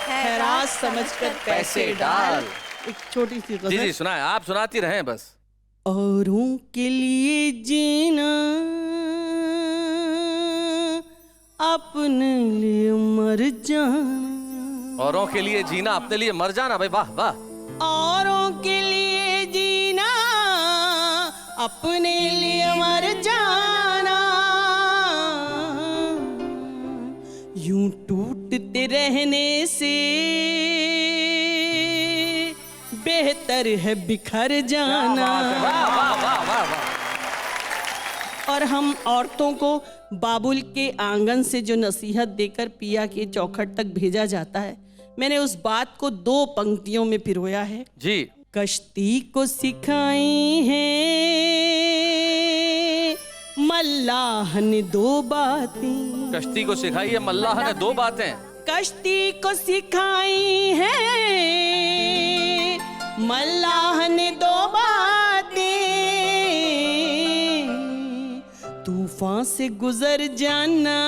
खैरात समझकर पैसे डाल। एक छोटी सी जी जी गजल। सुनाए, आप सुनाती रहें बस। औरों के लिए जीना अपने लिए मर जाना। औरों के लिए जीना अपने लिए मर जाना। भाई वाह वाह। औरों के लिए जीना अपने लिए मर जाना। यूं टूटते रहने से बेहतर है बिखर जाना। वाह वाह वाह वाह वाह। और हम औरतों को बाबुल के आंगन से जो नसीहत देकर पिया के चौखट तक भेजा जाता है, मैंने उस बात को 2 पंक्तियों में पिरोया है। जी। कश्ती को सिखाई है मल्लाह ने 2 बातें। कश्ती को सिखाई है मल्लाह ने 2 बातें। कश्ती को सिखाई है मल्लाह ने 2 बातें। तूफान से गुजर जाना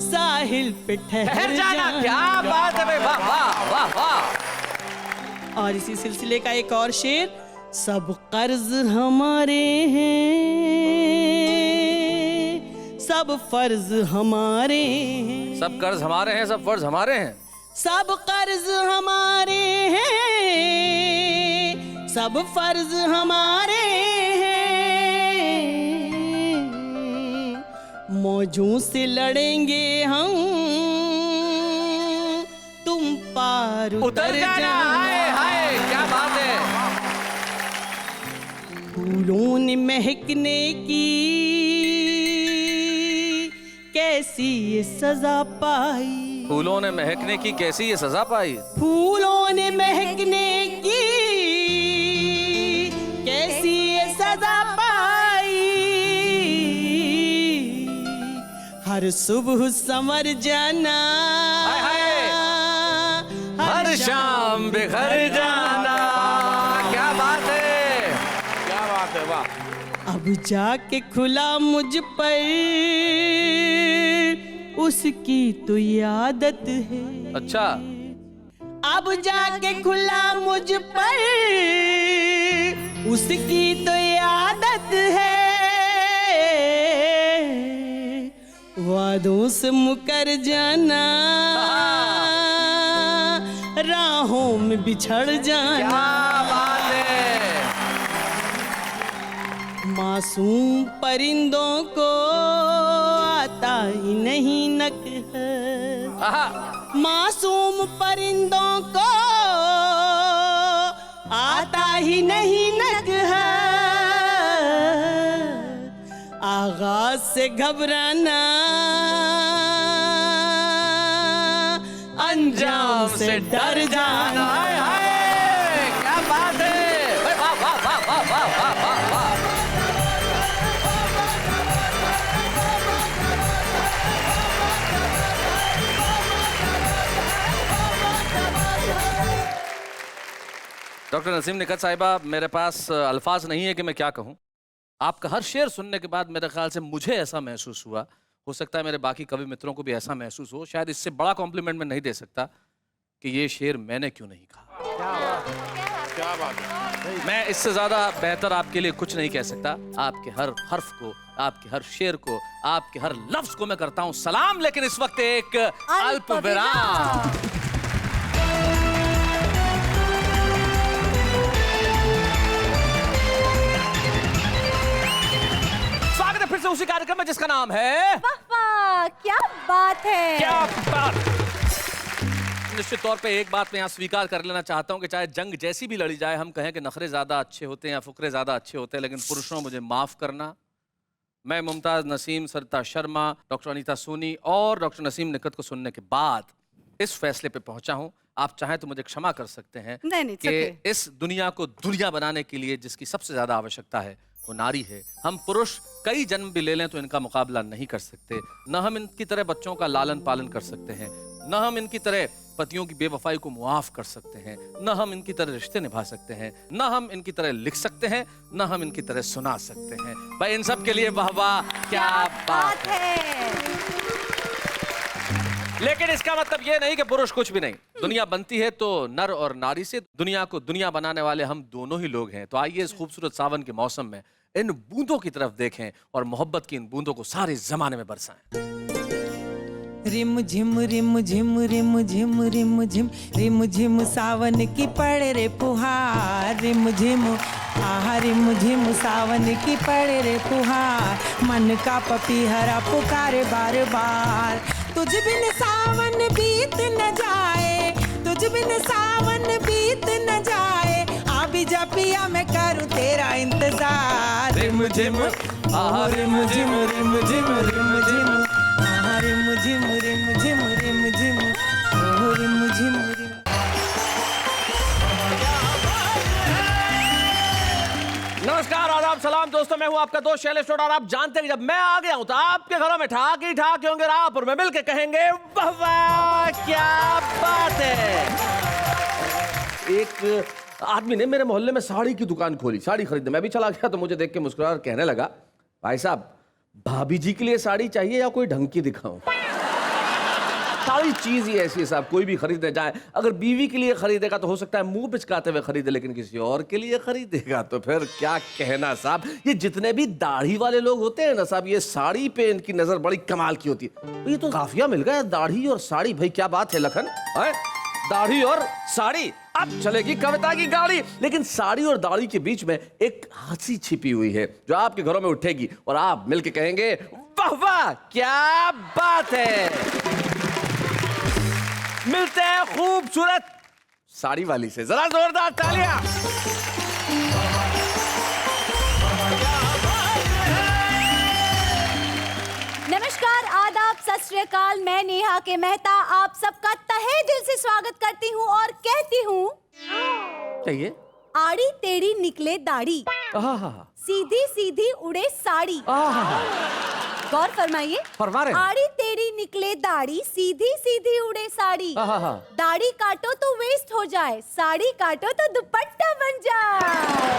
साहिल पे ठहर जाना। क्या बात है भाई। वाह वाह वाह वाह। और इसी सिलसिले का एक और शेर। सब कर्ज हमारे हैं सब फर्ज हमारे हैं। सब कर्ज हमारे हैं सब फर्ज हमारे हैं। सब कर्ज हमारे हैं सब फर्ज हमारे हैं। मौजों से लड़ेंगे हम तुम पार उतर जाना। हाय हाय। क्या बात है। फूलों ने महकने की कैसी ये सजा पाई। फूलों ने महकने की कैसी ये सजा पाई। फूलों ने महकने की कैसी ये सजा पाई। हर सुबह समर जाना हर शाम बिखर जाना। क्या बात है। क्या बात है। वाह। अब जाके खुला मुझ पर उसकी तो आदत है। अच्छा। अब जाके खुला मुझ पर उसकी तो आदत है। वादों से मुकर जाना राहों में बिछड़ जाना। क्या बात है। मासूम परिंदों को आता ही नहीं नकहर। मासूम परिंदों को आता ही नहीं नकहर। आगाज से घबराना अंजाम से डर जाना। हाय हाय। क्या बात है। वाह वाह वाह वाह वाह वाह वाह वाह। डॉक्टर नसीम निकत साहिबा, मेरे पास अल्फाज नहीं है कि मैं क्या कहूँ। आपका हर शेर सुनने के बाद मेरे ख्याल से मुझे ऐसा महसूस हुआ, हो सकता है मेरे बाकी कवि मित्रों को भी ऐसा महसूस हो, शायद इससे बड़ा कॉम्प्लीमेंट मैं नहीं दे सकता कि ये शेर मैंने क्यों नहीं कहा। क्या बात है। मैं इससे ज्यादा बेहतर आपके लिए कुछ नहीं कह सकता। आपके हर हर्फ को, आपके हर शेर को, आपके हर लफ्ज को मैं करता हूं सलाम, लेकिन इस वक्त एक अल्प विराम। स्वागत है फिर से उसी कार्यक्रम में जिसका नाम है वाह वाह क्या बात है। क्या बात। निश्चित तौर पे एक बात मैं यहाँ स्वीकार कर लेना चाहता हूँ कि चाहे जंग जैसी भी लड़ी जाए, हम कहें कि नखरे ज्यादा अच्छे होते हैं या फुकरे ज्यादा अच्छे होते हैं, लेकिन पुरुषों मुझे माफ करना, मैं मुमताज नसीम, सरिता शर्मा, डॉक्टर अनीता सोनी और डॉक्टर नसीम निकत को सुनने के बाद इस फैसले पे पहुंचा हूं। आप चाहें तो मुझे क्षमा कर सकते हैं नहीं, कि इस दुनिया को दुनिया बनाने के लिए जिसकी सबसे ज्यादा आवश्यकता है वो नारी है। हम पुरुष कई जन्म भी ले लें तो इनका मुकाबला नहीं कर सकते। न हम इनकी तरह बच्चों का लालन पालन कर सकते हैं, न हम इनकी तरह पतियों की बेवफाई को मुआफ कर सकते हैं, न हम इनकी तरह रिश्ते निभा सकते हैं, न हम इनकी तरह लिख सकते हैं, न हम इनकी तरह सुना सकते हैं। भाई इन सब के लिए वाह वाह क्या बात है। लेकिन इसका मतलब ये नहीं कि पुरुष कुछ भी नहीं। दुनिया बनती है तो नर और नारी से। दुनिया को दुनिया बनाने वाले हम दोनों ही लोग हैं। तो आइए इस खूबसूरत सावन के मौसम में इन बूंदों की तरफ देखें और मोहब्बत की इन बूंदों को सारे जमाने में बरसाएं। रिम झिम रिम झिम रिम झिम रिम झिम रिम झिम सावन की पड़ रे फुहार, रिम झिम आहा रिम झिम सावन की पड़ रे फुहार, मन का पपीहरा पुकारे बार बार, तुझ बिन सावन बीत न जाए, तुझ बिन सावन बीत न जाए, अभी जा पिया मैं करूँ तेरा इंतजार, रिम झिम आहा रिम झिम रिम झिम रिम झिम आहा रिम झिम रिम झिम रिम झिम ओह रिम झिम रिम। नमस्कार, आदाब, सलाम दोस्तों, मैं हूं आपका दोस्त शैलेश टोडा और आप जानते हैं कि जब मैं आ गया हूं तो आपके घरों में ठाक ही ठाक होंगे आप और मैं मिलके कहेंगे वाह वाह क्या बात है। एक आदमी ने मेरे मोहल्ले में साड़ी की दुकान खोली, साड़ी खरीदने। मैं भी चला गया तो मुझे देख के मुस्कुरा कहने लगा, भाई साहब भाभी जी के लिए साड़ी चाहिए या कोई ढंग की दिखाऊं? सारी चीज ही ऐसी है साहब, कोई भी खरीदने जाए, अगर बीवी के लिए खरीदेगा तो हो सकता है मुंह पिचकाते हुए खरीदे, लेकिन किसी और के लिए खरीदेगा तो फिर क्या कहना साहब। ये जितने भी दाढ़ी वाले लोग होते हैं ना साहब, ये साड़ी पे इनकी नजर बड़ी कमाल की होती है। तो ये तो काफिया मिल गया, दाढ़ी और साड़ी। भाई क्या बात है लखन, दाढ़ी और साड़ी। अब चलेगी कविता की गाड़ी, लेकिन साड़ी और दाढ़ी के बीच में एक हंसी छिपी हुई है जो आपके घरों में उठेगी और आप मिलके कहेंगे वाह वाह क्या बात है। मिलते हैं खूबसूरत साड़ी वाली से, जरा जोरदार तालियां। नमस्कार, आदाब, सत श्री अकाल। मैं नेहा के मेहता आप सबका तहे दिल से स्वागत करती हूँ और कहती हूँ, चाहिए आड़ी टेढ़ी निकले दाढ़ी, सीधी सीधी उड़े साड़ी। गौर फरमाइए, फरमा रहे हैं। आड़ी टेढ़ी निकले दाढ़ी, सीधी सीधी उड़े साड़ी, दाढ़ी काटो तो वेस्ट हो जाए, साड़ी काटो तो दुपट्टा बन जाए।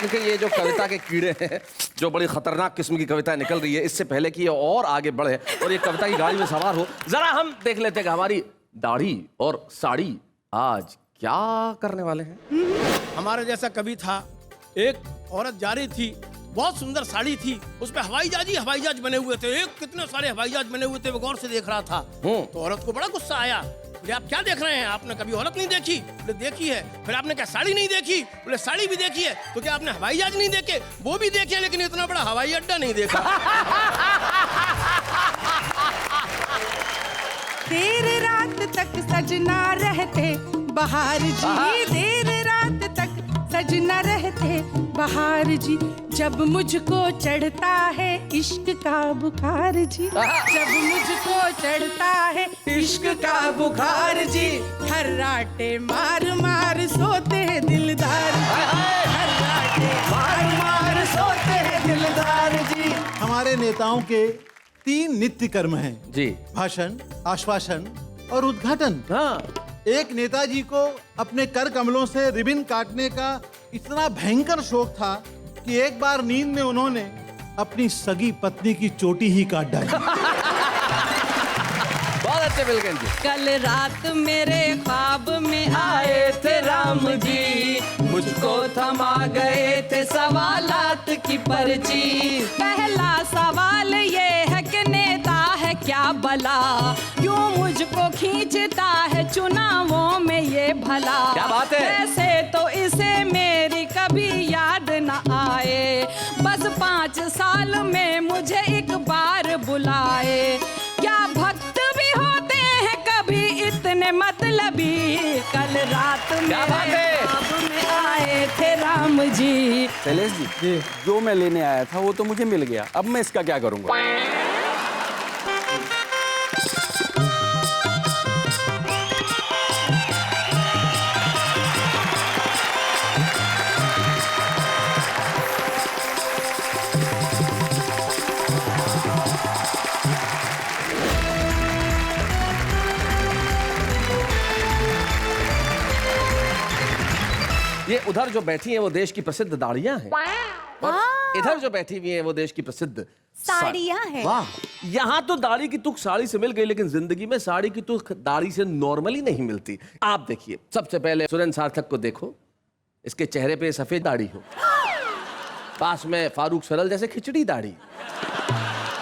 देखिए ये जो कविता के कीड़े हैं, जो बड़ी खतरनाक किस्म की कविता निकल रही है, इससे पहले कि ये और आगे बढ़े और ये कविता की गाड़ी में सवार हो, जरा हम देख लेते हैं कि हमारी दाढ़ी और साड़ी आज क्या करने वाले हैं। हमारा जैसा कवि था, एक औरत जा रही थी, बहुत सुंदर साड़ी थी, उस पे हवाई जहाज बने हुए थे, एक कितने सारे हवाई जहाज बने हुए थे, वो गौर से देख रहा था। तो औरत को बड़ा गुस्सा आया, बोले आप क्या देख रहे हैं, आपने कभी औरत नहीं देखी? बोले देखी है। फिर आपने क्या साड़ी नहीं देखी? बोले साड़ी भी देखी है। तो क्या आपने हवाई जहाज नहीं देखे? वो भी देखे, लेकिन इतना बड़ा हवाई अड्डा नहीं देखा। देर रात तक सजना रहते बहार जी, देर रात तक सजना रहते बहार जी, जब मुझको चढ़ता है इश्क का बुखार जी, जब मुझको चढ़ता है इश्क का बुखार जी, हर राटे मार मार सोते हैं दिलदार जी, हर राटे मार मार सोते हैं दिलदार जी। हमारे नेताओं के 3 नित्य कर्म हैं जी, भाषण, आश्वासन और उद्घाटन। एक नेताजी को अपने कर कमलों से रिबन काटने का इतना भयंकर शौक था कि एक बार नींद में उन्होंने अपनी सगी पत्नी की चोटी ही काट डाली। बहुत अच्छे बिल्कुल जी। कल रात मेरे ख्वाब में आए थे राम जी, मुझको थमा गए थे सवालात की पर्ची। पहला सवाल ये है कि नेता है क्या भला, क्यों मुझको खींचता है चुनावों में ये भला। क्या बात है। वैसे तो इसे मेरी कभी याद न आए, बस 5 साल में मुझे एक बार बुलाए। क्या भक्त भी होते हैं कभी इतने मतलबी, कल रात मेरे ख्वाब में आए थे राम जी। शैलेश जी, जो मैं लेने आया था वो तो मुझे मिल गया, अब मैं इसका क्या करूंगा? ये उधर जो बैठी हैं वो देश की प्रसिद्ध दाढ़ियां हैं, और इधर जो बैठी हुई हैं वो देश की प्रसिद्ध साड़ियां हैं। वाह, यहाँ तो दाढ़ी की तुक साड़ी से मिल गई, लेकिन जिंदगी में साड़ी की तुक दाढ़ी से नॉर्मली नहीं मिलती। आप देखिए, सबसे पहले सुरेंद्र सार्थक को देखो, इसके चेहरे पे सफेद दाढ़ी हो, पास में फारूक सरल जैसे खिचड़ी दाढ़ी,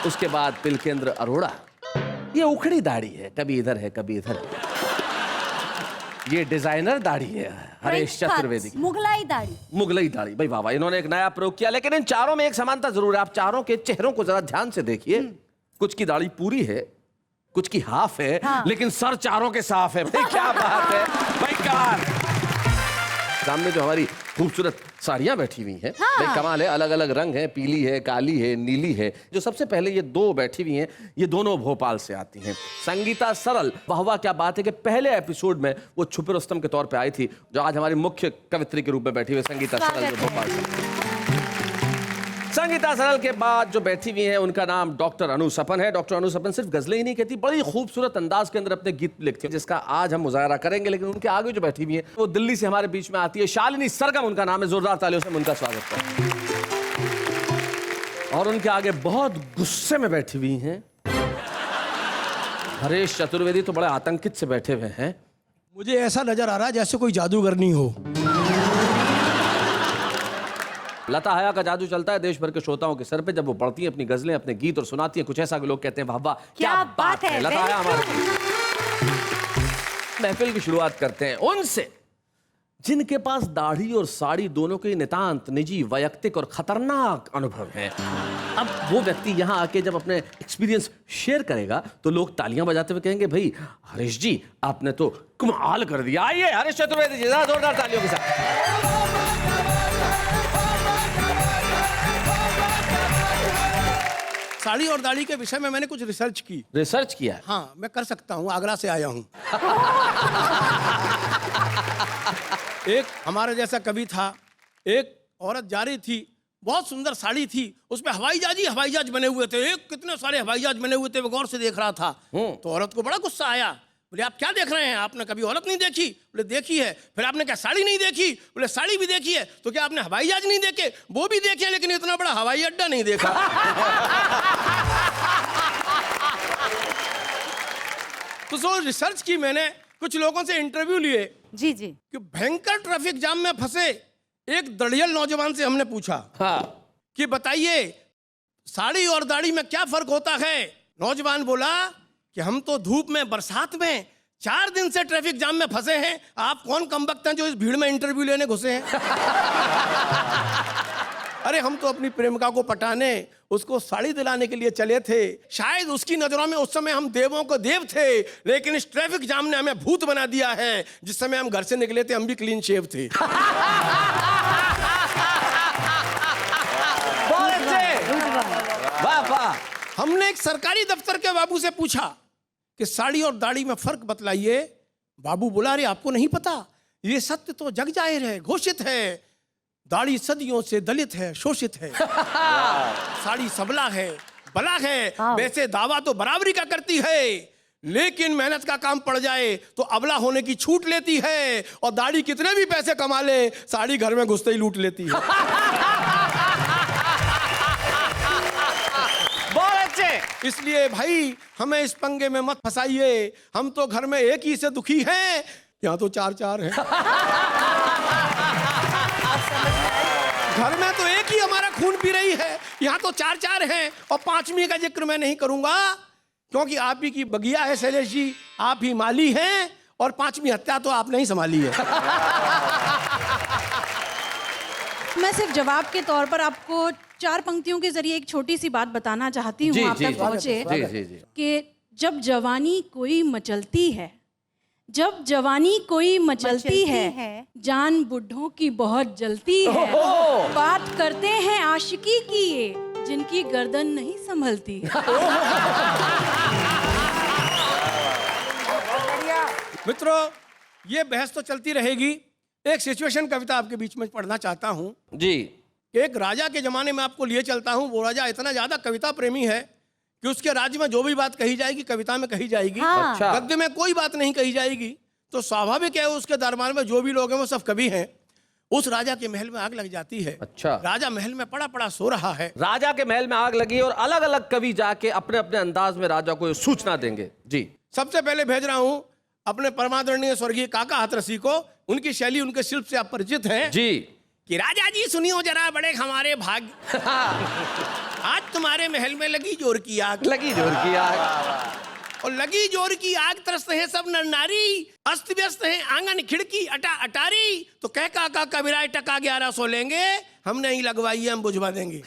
उसके बाद पिलकेंद्र अरोड़ा, ये उखड़ी दाढ़ी है, कभी इधर है कभी इधर है। ये डिजाइनर दाढ़ी है हरीश चतुर्वेदी की, मुगलाई दाढ़ी। मुगलई दाढ़ी। भाई वाह, इन्होंने एक नया प्रयोग किया, लेकिन इन चारों में एक समानता जरूर है। आप चारों के चेहरों को जरा ध्यान से देखिए, कुछ की दाढ़ी पूरी है, कुछ की हाफ है, लेकिन सर चारों के साफ है। भाई क्या बात है भाई, क्या सामने जो हमारी खूबसूरत साड़ियां बैठी हुई हैं, भाई कमाल है, अलग अलग रंग है, पीली है, काली है, नीली है। जो सबसे पहले ये दो बैठी हुई हैं, ये दोनों भोपाल से आती हैं। संगीता सरल, वाह क्या बात है कि पहले एपिसोड में वो छुपे रुस्तम के तौर पे आई थी, जो आज हमारी मुख्य कवित्री के रूप में बैठी हुई संगीता सरल जो भोपाल से। संगीता सरल के बाद जो बैठी हुई है उनका नाम डॉक्टर अनु सपन है। डॉक्टर अनु सपन सिर्फ गजलें ही नहीं कहती, बड़ी खूबसूरत अंदाज के अंदर अपने गीत लिखती है, जिसका आज हम मुजाहरा करेंगे। लेकिन उनके आगे जो बैठी हुई है वो दिल्ली से हमारे बीच में आती है, शालिनी सरगम उनका नाम है। जोरदार तालियों से उनका स्वागत करें। और उनके आगे बहुत गुस्से में बैठी हुई हैं हरीश चतुर्वेदी, तो बड़े आतंकित से बैठे हुए हैं। मुझे ऐसा नजर आ रहा है जैसे कोई जादूगरनी हो। लता हया का जादू चलता है देश भर के श्रोताओं के सर पे, जब वो पढ़ती हैं अपनी गजलें, अपने गीत और सुनाती हैं कुछ ऐसा कि लोग कहते हैं वाह वाह क्या बात है। लता हया हमारे महफिल की शुरुआत करते हैं उनसे जिनके पास दाढ़ी और साड़ी दोनों के नितांत निजी, वैयक्तिक और खतरनाक अनुभव हैं। अब वो व्यक्ति यहाँ आके जब अपने एक्सपीरियंस शेयर करेगा तो लोग तालियां बजाते हुए कहेंगे भाई हरीश जी आपने तो कमाल कर दिया। आइए हरीश चतुर्वेदी जी, जोरदार तालियों के साथ। साड़ी और दाढ़ी के विषय में मैंने कुछ रिसर्च की। रिसर्च किया? हाँ, मैं कर सकता हूँ, आगरा से आया हूँ। एक हमारे जैसा कवि था, एक औरत जा रही थी, बहुत सुंदर साड़ी थी, उसमें हवाई जहाज बने हुए थे, एक कितने सारे हवाई जहाज बने हुए थे, वो गौर से देख रहा था। तो औरत को बड़ा गुस्सा आया, बोले आप क्या देख रहे हैं, आपने कभी औरत नहीं देखी? बोले देखी है। फिर आपने क्या साड़ी नहीं देखी? बोले साड़ी भी देखी है। तो क्या आपने हवाई जहाज नहीं देखे? वो भी देखे, लेकिन इतना बड़ा हवाई अड्डा नहीं देखा। तो सो रिसर्च की मैंने, कुछ लोगों से इंटरव्यू लिए जी कि भयंकर ट्रैफिक जाम में फंसे एक दड़ियल नौजवान से हमने पूछा कि बताइए साड़ी और दाढ़ी में क्या फर्क होता है। नौजवान बोला कि हम तो धूप में, बरसात में 4 दिन से ट्रैफिक जाम में फंसे हैं, आप कौन कमबख्त हैं जो इस भीड़ में इंटरव्यू लेने घुसे हैं। अरे हम तो अपनी प्रेमिका को पटाने, उसको साड़ी दिलाने के लिए चले थे। शायद उसकी नजरों में उस समय हम देवों को देव थे, लेकिन इस ट्रैफिक जाम ने हमें भूत बना दिया है। जिस समय हम घर से निकले थे हम भी क्लीन शेव थे। वाह वाह। हमने एक सरकारी दफ्तर के बाबू से पूछा कि साड़ी और दाढ़ी में फर्क बतलाइए। बाबू बोला अरे आपको नहीं पता, ये सत्य तो जग जाहिर है, घोषित है। दाढ़ी सदियों से दलित है, शोषित है। साड़ी सबला है, बला है। वैसे दावा तो बराबरी का करती है, लेकिन मेहनत का काम पड़ जाए तो अबला होने की छूट लेती है, और दाढ़ी कितने भी पैसे कमा ले साड़ी घर में घुसते ही लूट लेती है। बहुत अच्छे। इसलिए भाई हमें इस पंगे में मत फंसाइए। हम तो घर में एक ही से दुखी हैं, यहाँ तो चार चार हैं। घर में तो एक ही हमारा खून पी रही है, यहाँ तो चार चार हैं। और पांचवी का जिक्र मैं नहीं करूंगा क्योंकि आप ही की बगिया है शैलेश जी, आप ही माली हैं, और पांचवी हत्या तो आपने ही संभाली है। मैं सिर्फ जवाब के तौर पर आपको 4 पंक्तियों के जरिए एक छोटी सी बात बताना चाहती हूँ, आप तक पहुंचे कि जब जवानी कोई मचलती है, जब जवानी कोई मचलती है, जान बुढ़ों की बहुत जलती है। बात करते हैं आशिकी की ये, जिनकी गर्दन नहीं संभलती। मित्रों, ये बहस तो चलती रहेगी। एक सिचुएशन कविता आपके बीच में पढ़ना चाहता हूँ जी। एक राजा के जमाने में आपको लिए चलता हूँ। वो राजा इतना ज्यादा कविता प्रेमी है कि उसके राज्य में जो भी बात कही जाएगी कविता में कही जाएगी। हाँ। अच्छा। गद्य में कोई बात नहीं कही जाएगी। तो स्वाभाविक है उसके दरबार में जो भी लोग हैं वो सब कवि हैं। उस राजा के महल में आग लग जाती है। अच्छा। राजा महल में पड़ा पड़ा सो रहा है। राजा के महल में आग लगी और अलग अलग कवि जाके अपने अपने अंदाज में राजा को ये सूचना देंगे। जी। सबसे पहले भेज रहा हूं अपने परमादरणीय स्वर्गीय काका हाथरसी को। उनकी शैली, उनके शिल्प से आप परिचित हैं जी। कि राजा जी सुनियो जरा बड़े हमारे भाग्य, आज तुम्हारे महल में लगी जोर की आग। लगी जोर की आग, और लगी जोर की आग त्रस्त है सब नर नारी, अस्त व्यस्त है आंगन खिड़की अटा अटारी। तो कह काका कबीराय टका 1100 लेंगे, हमने ही लगवाई है, हम बुझवा देंगे।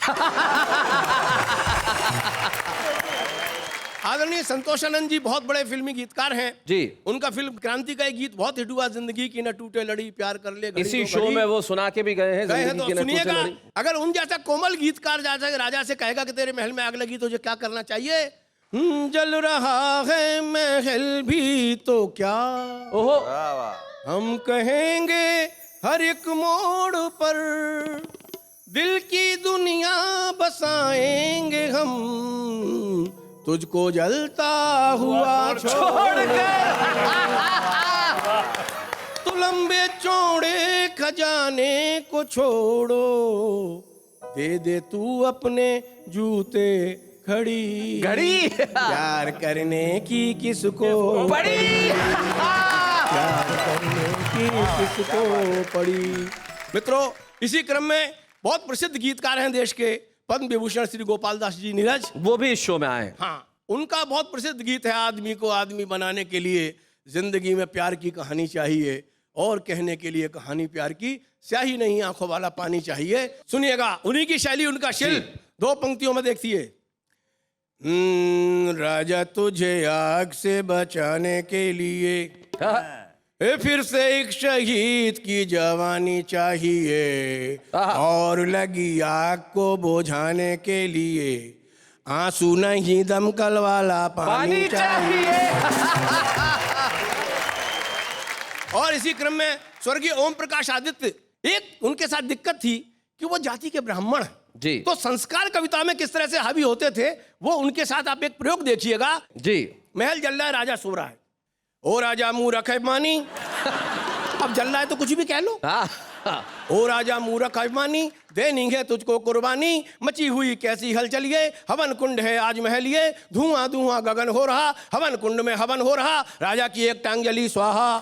आदरणीय संतोषानंद जी बहुत बड़े फिल्मी गीतकार हैं जी। उनका फिल्म क्रांति का एक गीत बहुत हिट हुआ, जिंदगी की न टूटे लड़ी प्यार कर ले। इसी शो में वो सुना के भी गए हैं। तो सुनिएगा, अगर उन जैसा कोमल गीतकार राजा से कहेगा कि तेरे महल में आग लगी तो क्या करना चाहिए? जल रहा है महल भी तो क्या, ओहो, हम कहेंगे हर एक मोड़ पर, दिल की दुनिया बसाएंगे हम, तुझको जलता हुआ छोड़कर। तू लंबे चौड़े खजाने को छोड़ो, दे दे तू अपने जूते घड़ी घड़ी। प्यार करने की किसको बड़ी, प्यार करने की किसको पड़ी। मित्रों, इसी क्रम में बहुत प्रसिद्ध गीतकार हैं देश के, पद्म विभूषण श्री गोपाल दास जी नीरज, वो भी इस शो में आए। हाँ, उनका बहुत प्रसिद्ध गीत है, आदमी को आदमी बनाने के लिए जिंदगी में प्यार की कहानी चाहिए, और कहने के लिए कहानी प्यार की स्याही नहीं आंखों वाला पानी चाहिए। सुनिएगा, उन्हीं की शैली, उनका शिल्प 2 पंक्तियों में देखिए। राजा तुझे आग से बचाने के लिए फिर से एक शहीद की जवानी चाहिए, और लगी आग को बुझाने के लिए आंसू नहीं दमकल वाला पानी चाहिए। और इसी क्रम में स्वर्गीय ओम प्रकाश आदित्य, एक उनके साथ दिक्कत थी कि वो जाति के ब्राह्मण जी। तो संस्कार कविता में किस तरह से हावी होते थे, वो उनके साथ आप एक प्रयोग देखिएगा जी। महल जल रहा है, राजा सो रहा है। ओ राजा मूरख अभिमानी, अब जल रहा है तो कुछ भी कह लो। ओ राजा मूरख अभिमानी, देनी है तुझको कुर्बानी, मची हुई कैसी हलचल ये, हवन कुंड है आज महल ये, धुआं धुआं गगन हो रहा, हवन कुंड में हवन हो रहा, राजा की एक टांग जली स्वाहा।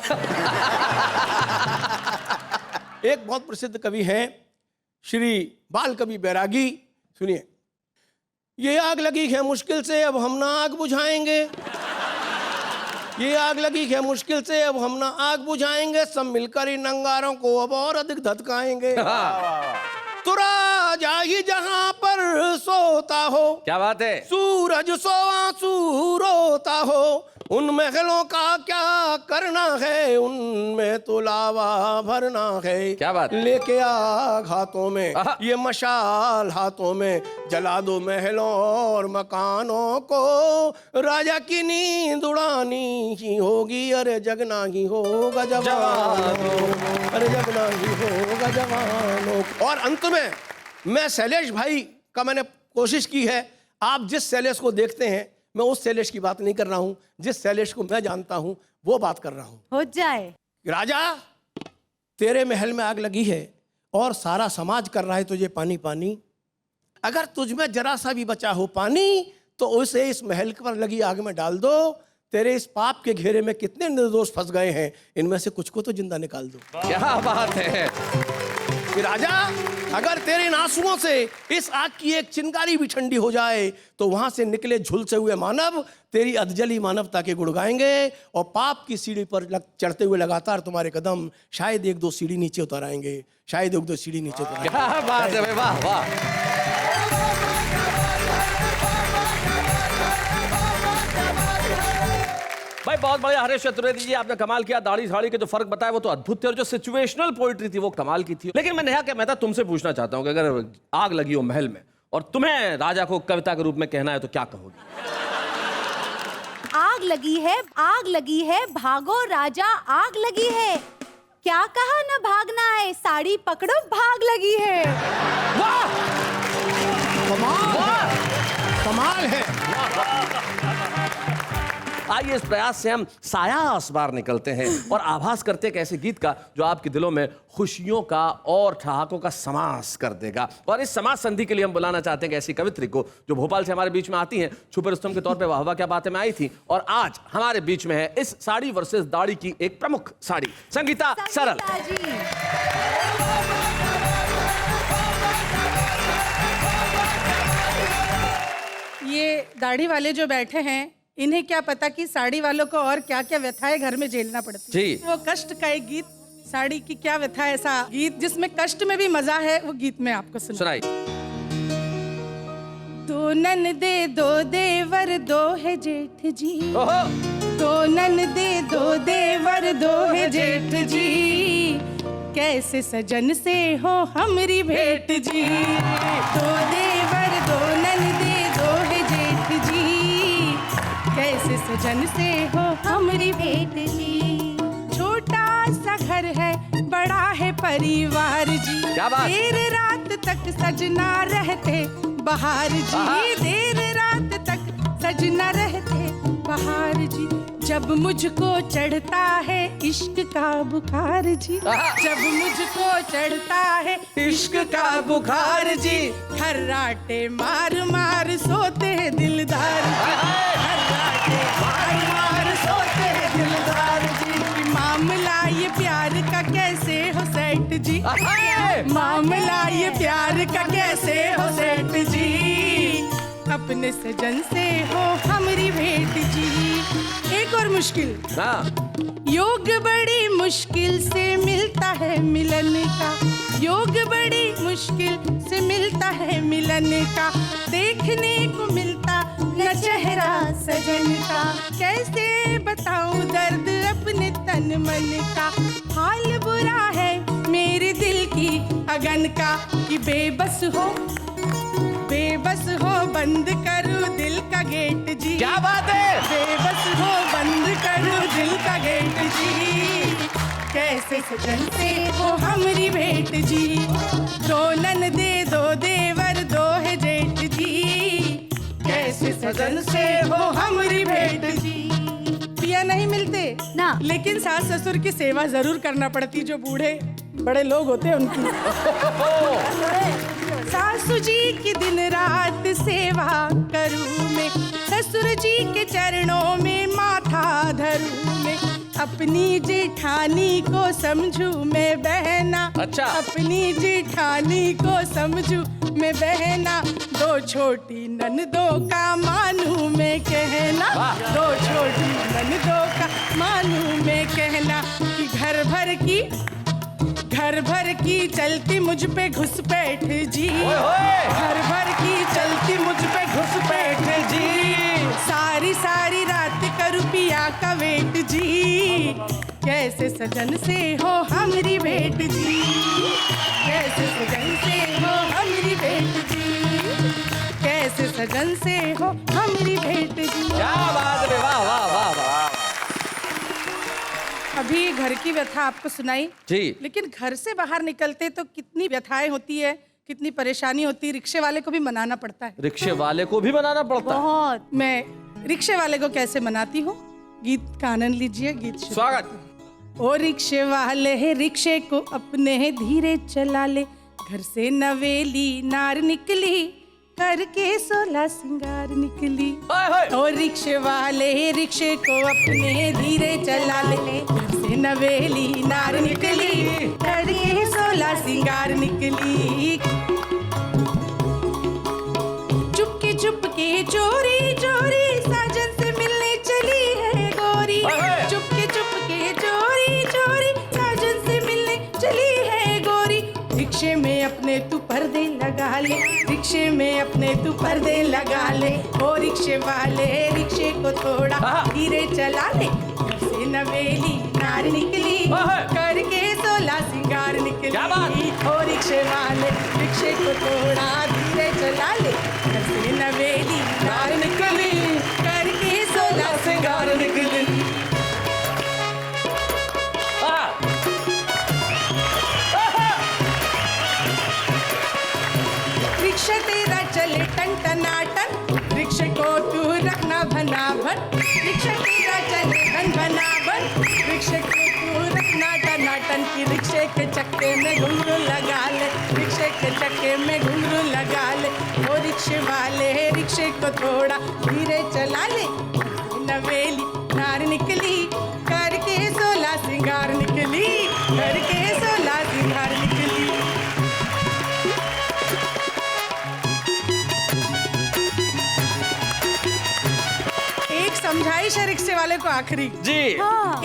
एक बहुत प्रसिद्ध कवि हैं श्री बाल कवि बैरागी, सुनिए। ये आग लगी है मुश्किल से, अब हम ना आग बुझाएंगे, ये आग लगी है मुश्किल से, अब हम ना आग बुझाएंगे, सब मिलकर इन अंगारों को अब और अधिक धधकाएंगे। तो राजा ही जहां पर सोता हो, क्या बात है, सूरज सो आंसू रोता हो, उन महलों का क्या करना है, उनमें तो लावा भरना है। क्या बात, लेके आग हाथों में, ये मशाल हाथों में, जला दो महलों और मकानों को, राजा की नींद उड़ानी ही होगी, अरे जगना ही होगा जवानों, अरे जगना ही होगा जवानों। और अंत में मैं शैलेश भाई का मैंने कोशिश की है, आप जिस शैलेश को देखते हैं मैं उस शैलेश की बात नहीं कर रहा हूँ, जिस शैलेश को मैं जानता हूँ वो बात कर रहा हूँ। हो जाए। राजा, तेरे महल में आग लगी है और सारा समाज कर रहा है तुझे पानी पानी। अगर तुझ में जरा सा भी बचा हो पानी तो उसे इस महल पर लगी आग में डाल दो। तेरे इस पाप के घेरे में कितने निर्दोष फंस गए हैं, इनमें से कुछ को तो जिंदा निकाल दो। क्या बात है कि राजा, अगर तेरे इन आंसुओं से इस आग की एक चिंगारी भी ठंडी हो जाए तो वहां से निकले झुलसे हुए मानव तेरी अधजली मानवता के गुण गाएंगे और पाप की सीढ़ी पर चढ़ते हुए लगातार तुम्हारे कदम शायद एक दो सीढ़ी नीचे उतर आएंगे, शायद एक दो सीढ़ी नीचे उतर आएंगे। क्या बात है, वाह वाह। भाई बहुत बढ़िया हरीश चतुर्वेदी जी, आपने कमाल किया। दाढ़ी साड़ी के जो फर्क बताया वो तो अद्भुत थे और जो सिचुएशनल पोइट्री थी वो कमाल की थी। लेकिन मैं नेहा के मेहता तुमसे पूछना चाहता हूँ कि अगर आग लगी हो महल में और तुम्हें राजा को कविता के रूप में कहना है तो क्या कहोगी? आग लगी है, भागो राजा, आग लगी है। क्या कहा ना भागना है, साड़ी पकड़ो, भाग लगी है। वाह, कमाल है। आइए इस प्रयास से हम सायास बार निकलते हैं और आभास करते हैं एक ऐसे गीत का जो आपके दिलों में खुशियों का और ठहाकों का समास कर देगा। और इस समास संधि के लिए हम बुलाना चाहते हैं कि ऐसी कवित्री को जो भोपाल से हमारे बीच में आती हैं, छुपे रुस्तम के तौर पे वाह वाह क्या बातें में आई थी और आज हमारे बीच में है इस साड़ी वर्सेस दाढ़ी की एक प्रमुख साड़ी, संगीता सरल। ये दाढ़ी वाले जो बैठे हैं, इन्हें क्या पता कि साड़ी वालों को और क्या क्या व्यथाएं घर में झेलना पड़ती है। वो कष्ट का एक गीत, साड़ी की क्या व्यथा, ऐसा गीत जिसमें कष्ट में भी मजा है, वो गीत में आपको सुनाई। दो ननदे दो देवर दो है जेठ जी, दो ननदे दो देवर दो है जेठ जी, कैसे सजन से हो हमरी भेंट जी। दो देवर दो ननदे दो है जेठ जी, कैसे सजन से हो हमरी भेंट जी। छोटा सा घर है, बड़ा है परिवार जी, देर रात तक सजना रहते बहार जी, देर रात तक सजना रहते बहार जी। जब मुझको चढ़ता है इश्क का बुखार जी, जब मुझको चढ़ता है इश्क का बुखार जी, खर्राटे मार मार सोते हैं दिलदार जी, खर्राटे मार मार सोते हैं दिलदार जी। मामला ये प्यार का कैसे हो सेठ जी, मामला ये प्यार का कैसे हो सेठ जी, अपने सजन से हो हमरी भेंट जी। एक और मुश्किल, योग बड़ी मुश्किल से मिलता है मिलन का, योग बड़ी मुश्किल से मिलता है मिलन का, देखने को मिलता न चेहरा सजन का, कैसे बताऊं दर्द अपने तन मन का, हाल बुरा है मेरे दिल की अगन का, कि बेबस हो बंद करो दिल का गेट जी। क्या बात है, बेबस हो बंद करो दिल का गेट जी, कैसे सजन से हो हमरी भेंट जी। दो ननदे दो देवर दो है जेठ जी, कैसे सजन से हो हमरी भेंट जी। पिया नहीं मिलते ना, लेकिन सास ससुर की सेवा जरूर करना पड़ती, जो बूढ़े बड़े लोग होते हैं उनकी। सासू जी की दिन रात सेवा करूं मैं, ससुर जी के चरणों में माथा धरूं मैं, अपनी जेठानी को समझूं मैं बहना, अच्छा। अपनी जेठानी को समझूं मैं बहना, दो छोटी ननदों का मानूं मैं कहना, दो छोटी ननदों का मानूं मैं कहना, कि घर भर की चलती मुझ पे घुसपैठ जी, घर भर की चलती मुझ पे घुसपैठ जी, सारी सारी रात करूं पिया का वेट जी, कैसे सजन से हो हमरी भेंट जी, कैसे सजन से हो हमरी भेंट जी, कैसे सजन से हो हमरी भेंट जी। क्या बात है, वाह वाह वाह वाह। अभी घर की व्यथा आपको सुनाई जी, लेकिन घर से बाहर निकलते तो कितनी व्यथाएं होती है, कितनी परेशानी होती है। रिक्शे वाले को भी मनाना पड़ता है, रिक्शे वाले को भी बनाना पड़ता है। बहुत। मैं रिक्शे वाले को कैसे मनाती हूँ। गीत का आनंद लीजिए। गीत शुरू। स्वागत। ओ रिक्शे वाले है, रिक्शे को अपने धीरे चला ले, घर से नवेली नार निकली, करके 16 सिंगार निकली। ओ रिक्शे वाले है, रिक्शे को अपने धीरे चला ले, घर से नवेली नार निकली, करके 16 सिंगार निकली। चुपके चोरी चोरी साजन से मिलने चली है गोरी। चुपके चोरी चोरी साजन से मिलने चली है गोरी। रिक्शे में अपने तू पर्दे लगा ले, रिक्शे में अपने तू पर्दे लगा ले। ओ रिक्शे वाले रिक्शे को थोड़ा धीरे चला ले, घर से नवेली नार निकली, करके 16 सिंगार निकली। ओ रिक्शे वाले रिक्शे को थोड़ा धीरे चला ले, घर से नवेली नार निकली, करके 16 सिंगार निकली। रिक्शा तेरा चले टन टनाटन, रिक्शे को तू रखना भनाभन। रिक्शा तेरा चले भन भनाभन, रिक्शे को तू रखना टनाटन की। रिक्शे के चक्के में घुंघरू लगा ले, रिक्शे के चक्के में घुंघरू लगा ले। ओ रिक्शे वाले रिक्शे को थोड़ा धीरे चला ले, नवेली नार निकली, करके 16 सिंगार निकली, करके 16 सिंगार निकली। एक समझाइश है रिक्शे वाले को आखिरी जी।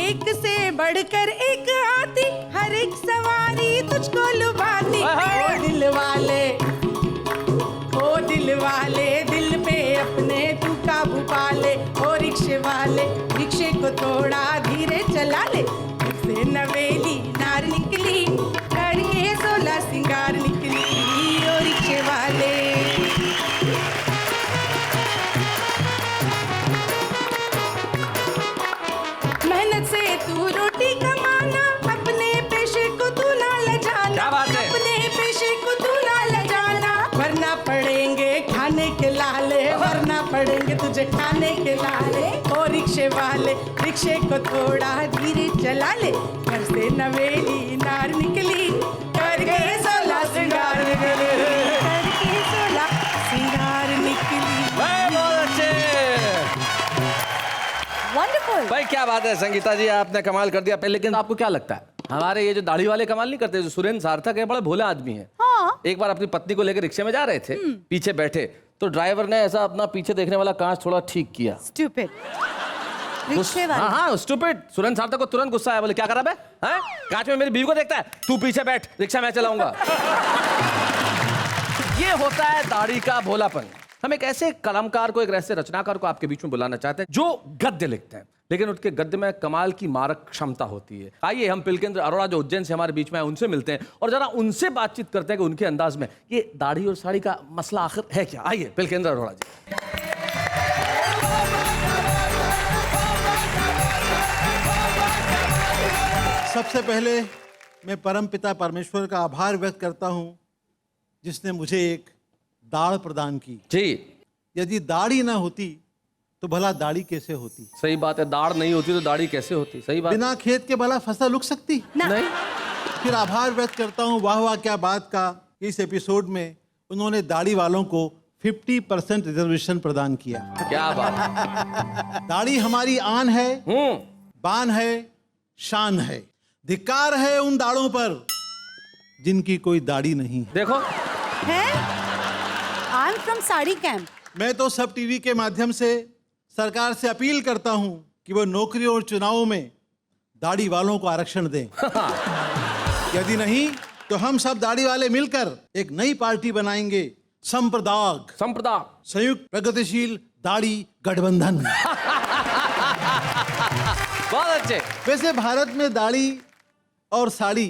एक से बढ़कर एक आती, हर एक सवारी तुझको लुभाती। ओ दिल वाले दिल पे अपने तू काबू पा ले। ओ रिक्शे वाले रिक्शे को थोड़ा धीरे चला ले, घर से नवेली नार निकली, करके 16 सिंगार निकली। ओ रिक्शे वाले मेहनत से तू रोटी कमाना, अपने पेशे को तू ना लजाना। अपने पेशे को तू ना लजाना, वरना पड़ेंगे खाने के लाले, वरना पड़ेंगे तुझे खाने के लाले। ओ रिक्शे वाले रिक्शे को थोड़ा धीरे चला ले, घर से नवेली नार निकली, करके 16 सिंगार निकली, करके 16 सिंगार निकली। बहुत अच्छे। वंडरफुल। भाई क्या बात है संगीता जी, आपने कमाल कर दिया। लेकिन आपको क्या लगता है हमारे ये जो दाढ़ी वाले कमाल नहीं करते? जो सुरेंद्र सार्थक है बड़े भोले आदमी है। हाँ। एक बार अपनी पत्नी को लेकर रिक्शे में जा रहे थे, पीछे बैठे तो ड्राइवर ने ऐसा अपना पीछे देखने वाला कांच थोड़ा ठीक किया। स्टूपिड रिक्शे वाले। हाँ स्टूपिड। सुरेंद्र सार्थक को तुरंत गुस्सा आया, बोले क्या करा बे? हैं? कांच में मेरी बीवी को देखता है, तू पीछे बैठ, रिक्शा मैं चलाऊंगा। ये होता है दाढ़ी का भोलापन। हम एक ऐसे कलाकार को, एक ऐसे रचनाकार को आपके बीच में बुलाना चाहते हैं जो गद्य लिखते हैं, लेकिन उनके गद्य में कमाल की मारक क्षमता होती है। आइए हम पिलकेंद्र अरोड़ा जो उज्जैन से हमारे बीच में है उनसे मिलते हैं और जरा उनसे बातचीत करते हैं कि उनके अंदाज में ये दाढ़ी और साड़ी का मसला आखिर है क्या। आइए पिलकेंद्र अरोड़ा जी। सबसे पहले मैं परमपिता परमेश्वर का आभार व्यक्त करता हूं जिसने मुझे एक दाढ़ प्रदान की। जी। यदि दाढ़ी ना होती तो भला दाढ़ी कैसे होती? सही बात है, दाढ़ नहीं होती तो दाढ़ी कैसे होती? सही बात। बिना खेत के भला फसल उग सकती? नहीं। फिर आभार व्यक्त करता हूँ वाह वाह क्या बात का, इस एपिसोड में उन्होंने दाढ़ी वालों को 50% रिजर्वेशन प्रदान किया। क्या बात। दाढ़ी हमारी आन है, बान है, शान है। धिक्कार है उन दाढ़ों पर जिनकी कोई दाढ़ी नहीं है। देखो है I am from sari camp. मैं तो सब टीवी के माध्यम से सरकार से अपील करता हूं कि वो नौकरियों और चुनावों में दाढ़ी वालों को आरक्षण दें। यदि नहीं तो हम सब दाढ़ी वाले मिलकर एक नई पार्टी बनाएंगे, संप्रदाय संयुक्त प्रगतिशील दाढ़ी गठबंधन। बहुत अच्छे। वैसे भारत में दाढ़ी और साड़ी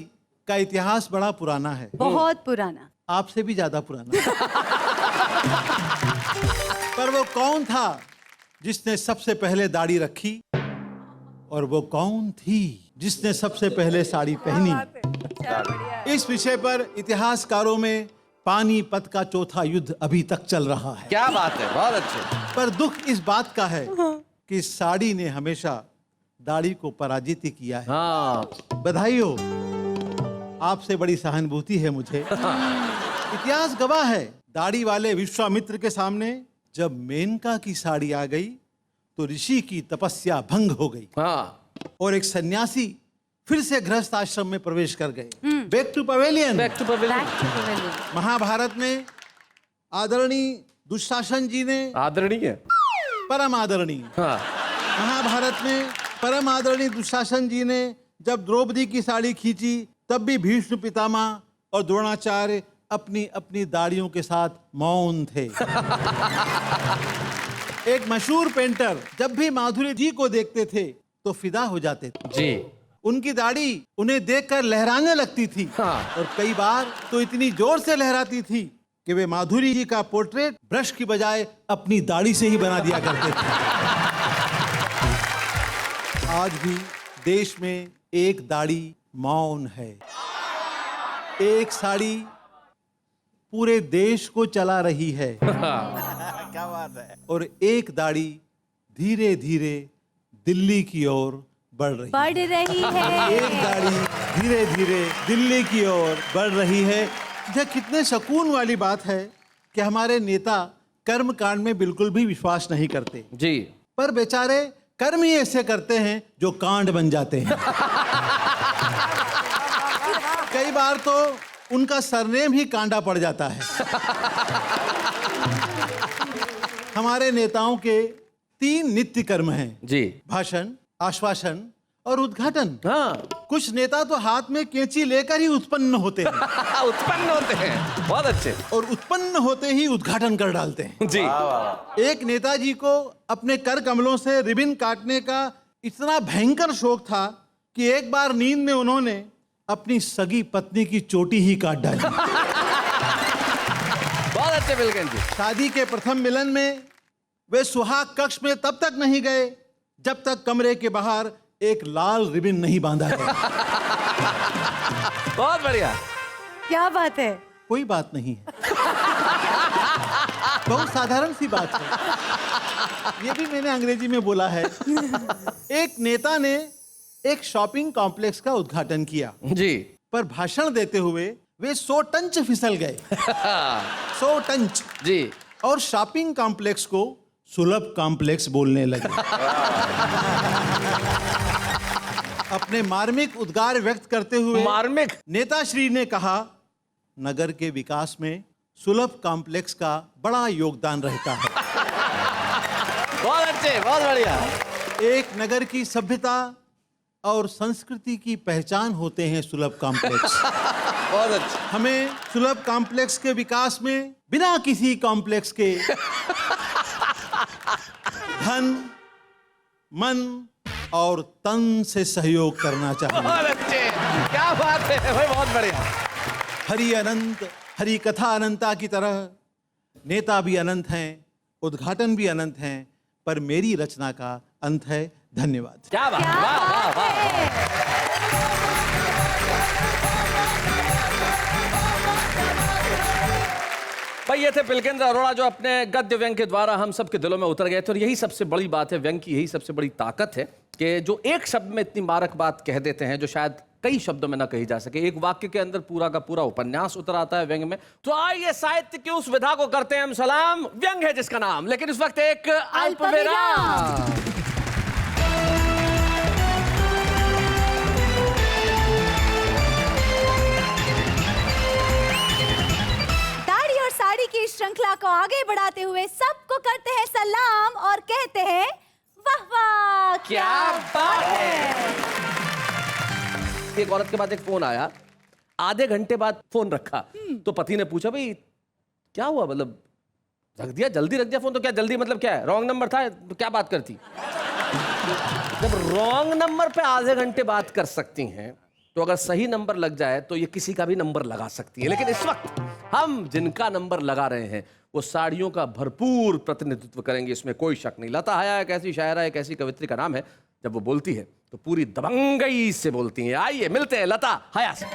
का इतिहास बड़ा पुराना है। बहुत पुराना। आपसे भी ज्यादा पुराना। पर वो कौन था जिसने सबसे पहले दाढ़ी रखी और वो कौन थी जिसने सबसे पहले साड़ी पहनी? इस विषय पर इतिहासकारों में पानीपत का चौथा युद्ध अभी तक चल रहा है। क्या बात है, बहुत अच्छे। पर दुख इस बात का है कि साड़ी ने हमेशा दाढ़ी को पराजित ही किया है। हाँ। बधाई हो, आपसे बड़ी सहानुभूति है मुझे। इतिहास गवाह है, दाढ़ी वाले विश्वामित्र के सामने जब मेनका की साड़ी आ गई तो ऋषि की तपस्या भंग हो गई। हाँ। और एक सन्यासी फिर से गृहस्थ आश्रम में प्रवेश कर गए। Back to pavilion. Back to pavilion. Mahabharata में आदरणीय दुशासन जी ने, आदरणीय, परम आदरणीय, हाँ, महाभारत में परम आदरणीय दुशासन जी ने जब द्रौपदी की साड़ी खींची तब भी भीष्म पितामह और द्रोणाचार्य अपनी अपनी दाढ़ियों के साथ मौन थे। एक मशहूर पेंटर जब भी माधुरी जी को देखते थे तो फिदा हो जाते थे जी। उनकी दाढ़ी उन्हें देखकर लहराने लगती थी। हाँ। और कई बार तो इतनी जोर से लहराती थी कि वे माधुरी जी का पोर्ट्रेट ब्रश की बजाय अपनी दाढ़ी से ही बना दिया करते थे। आज भी देश में एक दाढ़ी मौन है। एक साड़ी पूरे देश को चला रही है। क्या बात है। और एक दाढ़ी धीरे धीरे दिल्ली की ओर बढ़ रही है। एक दाढ़ी धीरे धीरे दिल्ली की ओर बढ़ रही है। यह कितने सुकून वाली बात है कि हमारे नेता कर्म कांड में बिल्कुल भी विश्वास नहीं करते जी, पर बेचारे कर्म ही ऐसे करते हैं जो कांड बन जाते हैं। कई बार तो उनका सरनेम ही कांडा पड़ जाता है। हमारे नेताओं के 3 नित्य कर्म हैं जी, भाषण, आश्वासन और उद्घाटन। हाँ। कुछ नेता तो हाथ में कैंची लेकर ही उत्पन्न होते हैं। उत्पन्न होते हैं, बहुत अच्छे। और उत्पन्न होते ही उद्घाटन कर डालते हैं जी। एक नेताजी को अपने कर कमलों से रिबन काटने का इतना भयंकर शौक था कि एक बार नींद में उन्होंने अपनी सगी पत्नी की चोटी ही काट डाली। बहुत अच्छे बिल्कुल जी। शादी के प्रथम मिलन में वे सुहाग कक्ष में तब तक नहीं गए जब तक कमरे के बाहर एक लाल रिबन नहीं बांधा गया। बहुत बढ़िया। क्या बात है। कोई बात नहीं है, बहुत साधारण सी बात है। ये भी मैंने अंग्रेजी में बोला है। एक नेता ने एक शॉपिंग कॉम्प्लेक्स का उद्घाटन किया जी, पर भाषण देते हुए वे 100 टंच फिसल गए। 100 टंच जी। और शॉपिंग कॉम्प्लेक्स को सुलभ कॉम्प्लेक्स बोलने लगे। अपने मार्मिक उद्गार व्यक्त करते हुए मार्मिक नेताश्री ने कहा, नगर के विकास में सुलभ कॉम्प्लेक्स का बड़ा योगदान रहता है। बहुत अच्छे, बहुत बढ़िया। एक नगर की सभ्यता और संस्कृति की पहचान होते हैं सुलभ कॉम्प्लेक्स। बहुत अच्छा। हमें सुलभ कॉम्प्लेक्स के विकास में बिना किसी कॉम्प्लेक्स के धन, मन और तन से सहयोग करना चाहिए। बहुत अच्छे, क्या बात है भाई, बहुत बढ़िया। हरि अनंत, हरि कथा अनंता की तरह नेता भी अनंत हैं, उद्घाटन भी अनंत हैं, पर मेरी रचना का अंत है। धन्यवाद। क्या बात, वाह वाह वाह। भाई ये थे पिलकेंद्र अरोड़ा जो अपने गद्य व्यंग के द्वारा हम सबके दिलों में उतर गए थे। और यही सबसे बड़ी बात है व्यंग की, यही सबसे बड़ी ताकत है कि जो एक शब्द में इतनी मारक बात कह देते हैं जो शायद कई शब्दों में ना कही जा सके। एक वाक्य के अंदर पूरा का पूरा उपन्यास उतर आता है व्यंग में। तो आइए साहित्य की उस विधा को करते हैं हम सलाम। व्यंग है जिसका नाम, लेकिन इस वक्त एक अल्पविराम। साड़ी की श्रृंखला को आगे बढ़ाते हुए सबको करते हैं सलाम और कहते हैं वाह वाह क्या बात है। एक औरत के बाद एक फोन आया, आधे घंटे बाद फोन रखा तो पति ने पूछा भाई क्या हुआ, मतलब रख दिया, जल्दी रख दिया फोन? तो क्या जल्दी मतलब क्या है, रॉन्ग नंबर था तो क्या बात करती? जब रॉन्ग नंबर पे आधे घंटे बात कर सकती हैं तो अगर सही नंबर लग जाए तो ये किसी का भी नंबर लगा सकती है। लेकिन इस वक्त हम जिनका नंबर लगा रहे हैं वो साड़ियों का भरपूर प्रतिनिधित्व करेंगे, इसमें कोई शक नहीं। लता हया एक ऐसी शायरा, एक ऐसी कवित्री का नाम है, जब वो बोलती है तो पूरी दबंगई से बोलती हैं। आइए मिलते हैं लता हया से।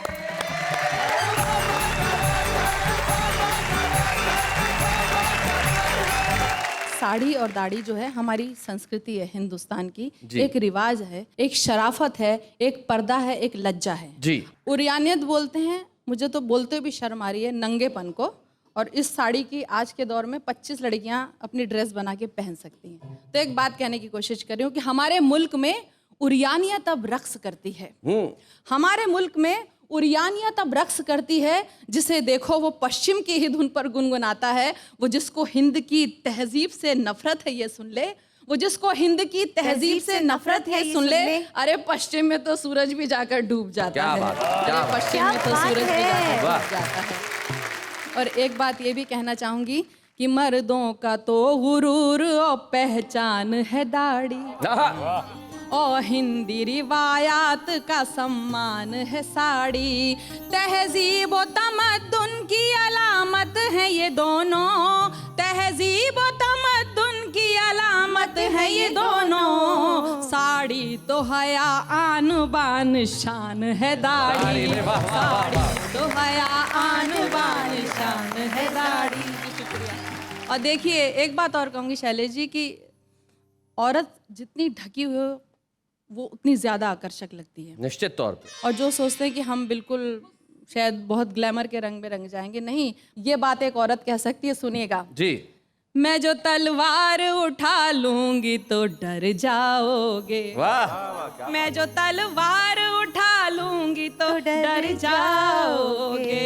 साड़ी और दाढ़ी जो है हमारी संस्कृति है हिंदुस्तान की, जी। एक रिवाज है, एक शराफत है, एक पर्दा है, एक लज्जा है जी। उरियानियत बोलते हैं, मुझे तो बोलते भी शर्म आ रही है, नंगेपन को। और इस साड़ी की आज के दौर में 25 लड़कियां अपनी ड्रेस बना के पहन सकती हैं। तो एक बात कहने की कोशिश कर रही हूँ कि हमारे मुल्क में उरियानियत अब रक्स करती है। हमारे मुल्क में उरियानियत अब रक्स करती है, जिसे देखो वो पश्चिम की ही धुन पर गुनगुनाता है। वो जिसको हिंद की तहजीब से नफरत है ये सुन ले, वो जिसको हिंद की तहजीब से नफरत है सुन ले। अरे पश्चिम में तो सूरज भी जाकर डूब जाता है। अरे पश्चिम में तो सूरज भी जाकर डूब जाता है। और एक बात ये भी कहना चाहूंगी कि मर्दों का तो गुरूर और पहचान है दाढ़ी, और हिंदी रिवायात का सम्मान है साड़ी। तहजीब और तमद्दुन की अलामत है ये दोनों, तहजीब और तमद्दुन की अलामत है ये दोनों। साड़ी तो हया आन बान शान है दाढ़ी, साड़ी तो हया आन बान शान है दाढ़ी। शुक्रिया। और देखिए एक बात और कहूँगी शैलेश जी की औरत जितनी ढकी हुई हो वो उतनी ज़्यादा आकर्षक लगती है, निश्चित तौर पे। और जो सोचते हैं कि हम बिल्कुल शायद बहुत ग्लैमर के रंग में रंग जाएंगे, नहीं, ये बात एक औरत कह सकती है। सुनिएगा जी। मैं जो तलवार उठा लूंगी तो डर जाओगे, वाह। मैं जो तलवार उठा लूंगी तो डर जाओगे,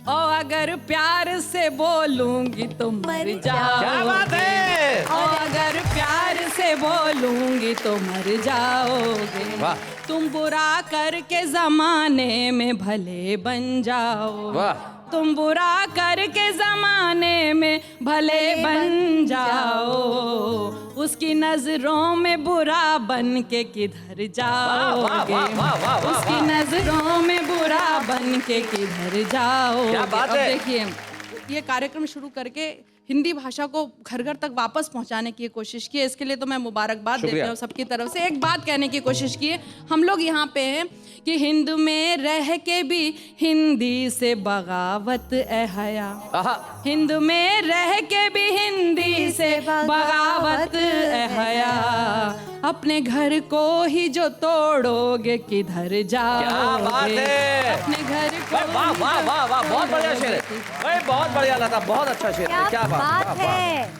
और अगर प्यार से बोलूंगी तो मर जाओगे। क्या बात है। और अगर प्यार से बोलूंगी तो मर जाओगे। वाह। तुम बुरा करके जमाने में भले बन जाओ, वाह। तुम बुरा करके जमाने में भले बन जाओ, उसकी नजरों में बुरा बन के किधर जाओगे, उसकी नजरों में बुरा बन के किधर जाओगे। क्या बात अब है। देखिए ये कार्यक्रम शुरू करके हिंदी भाषा को घर घर तक वापस पहुंचाने की कोशिश की है, इसके लिए तो मैं मुबारकबाद देती हूँ सबकी तरफ से। एक बात कहने की कोशिश की है, हम लोग यहाँ पे हैं कि हिंद में रह के भी हिंदी से बगावत ए हया, हिंद में रह के भी हिंदी से बगावत ए हया, अपने घर को ही जो तोड़ोगे किधर जाओगे, अपने घर को। वाह वाह वाह वाह, बहुत बढ़िया शेर है भाई, बहुत बढ़िया लगा, बहुत अच्छा शेर है। क्या बात है।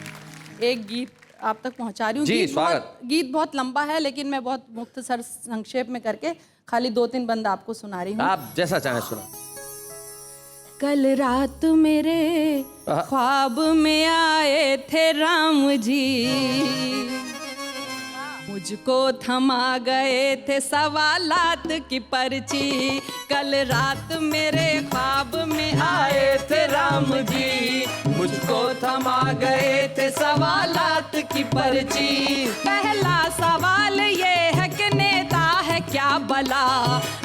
एक गीत आप तक पहुंचा रही हूँ। जी, स्वागत। गीत बहुत लंबा है लेकिन मैं बहुत मुख्तसर संक्षेप में करके खाली 2-3 बंद आपको सुना रही हूँ। आप जैसा चाहें सुना। कल रात मेरे ख्वाब में आए थे राम जी, मुझको थमा गए थे सवालात की पर्ची। कल रात मेरे ख्वाब में आए थे राम जी, मुझको थमा गए थे सवालात की पर्ची। पहला सवाल ये है कि नेता है क्या भला,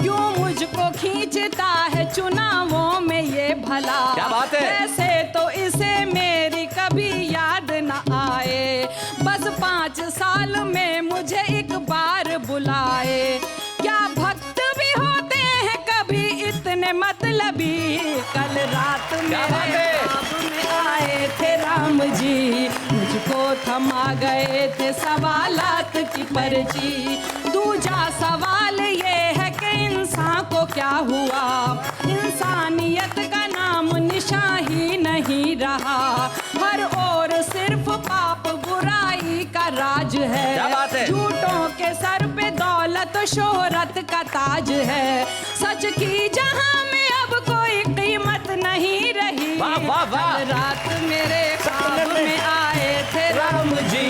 क्यों मुझको खींचता है चुनावों में ये भला। क्या बात है। वैसे तो इसे मेरी कभी याद न आए, बस 5 साल में मुझे एक बार बुलाए। क्या भक्त भी होते हैं कभी इतने मतलबी। कल रात मेरे ख्वाब में आए थे राम जी, मुझको थमा गए थे सवालात की पर्ची। दूजा सवाल ये है कि इंसान को क्या हुआ, इंसानियत का नाम निशान ही नहीं रहा। हर ओर सिर्फ पाप बुराई का राज है, क्या बात है। झूठों के सर पे दौलत शोहरत का ताज है। सच की जहां में अब कोई कीमत नहीं रही। वाह वाह वाह। कल रात मेरे ख्वाब में आए थे राम जी,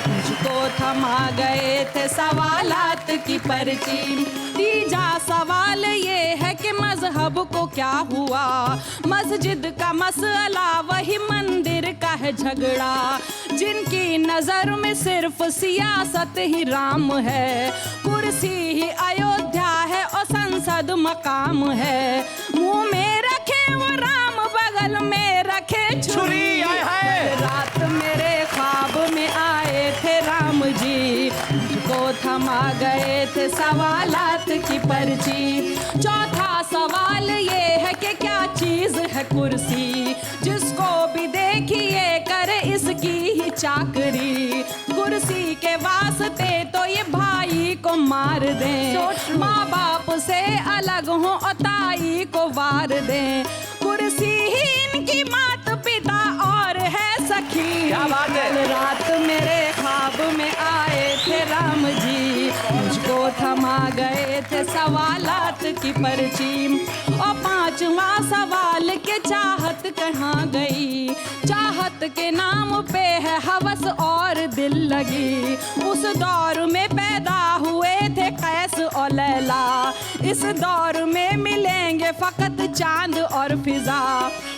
मुझको थमा गए थे सवालात की पर्ची। तीजा सवाल ये है कि मजहब को क्या हुआ, मस्जिद का मसला वही मंदिर का है झगड़ा। जिनकी नजर में सिर्फ सियासत ही राम है, कुर्सी ही अयोध्या है और संसद मकाम है। मुंह में रखे वो राम, बगल में रखे छुरी। रात मेरे ख्वाब में आए थे राम जी, मुझको थमा गए थे सवालात की पर्ची। चौथा सवाल ये है कि क्या चीज है कुर्सी, जिसको भी देखिए करे इसकी ही चाकरी, कुर्सी के वास्ते तो ये भाई को मार दें, माँ बाप से अलग हो और ताई को वार दें, कुर्सी ही इनकी माता पिता और है सखी। क्या बात है? कल रात मेरे ख्वाब में आए थे राम जी, मुझको थमा गए थे सवालात की पर्ची, और पांचवा सवाल के चाहत कहाँ गई, चाहत के नाम पे है हवस और दिल लगी, उस दौर में पैदा हुए थे कैस और लैला, इस दौर में मिलेंगे फकत चांद और फिजा,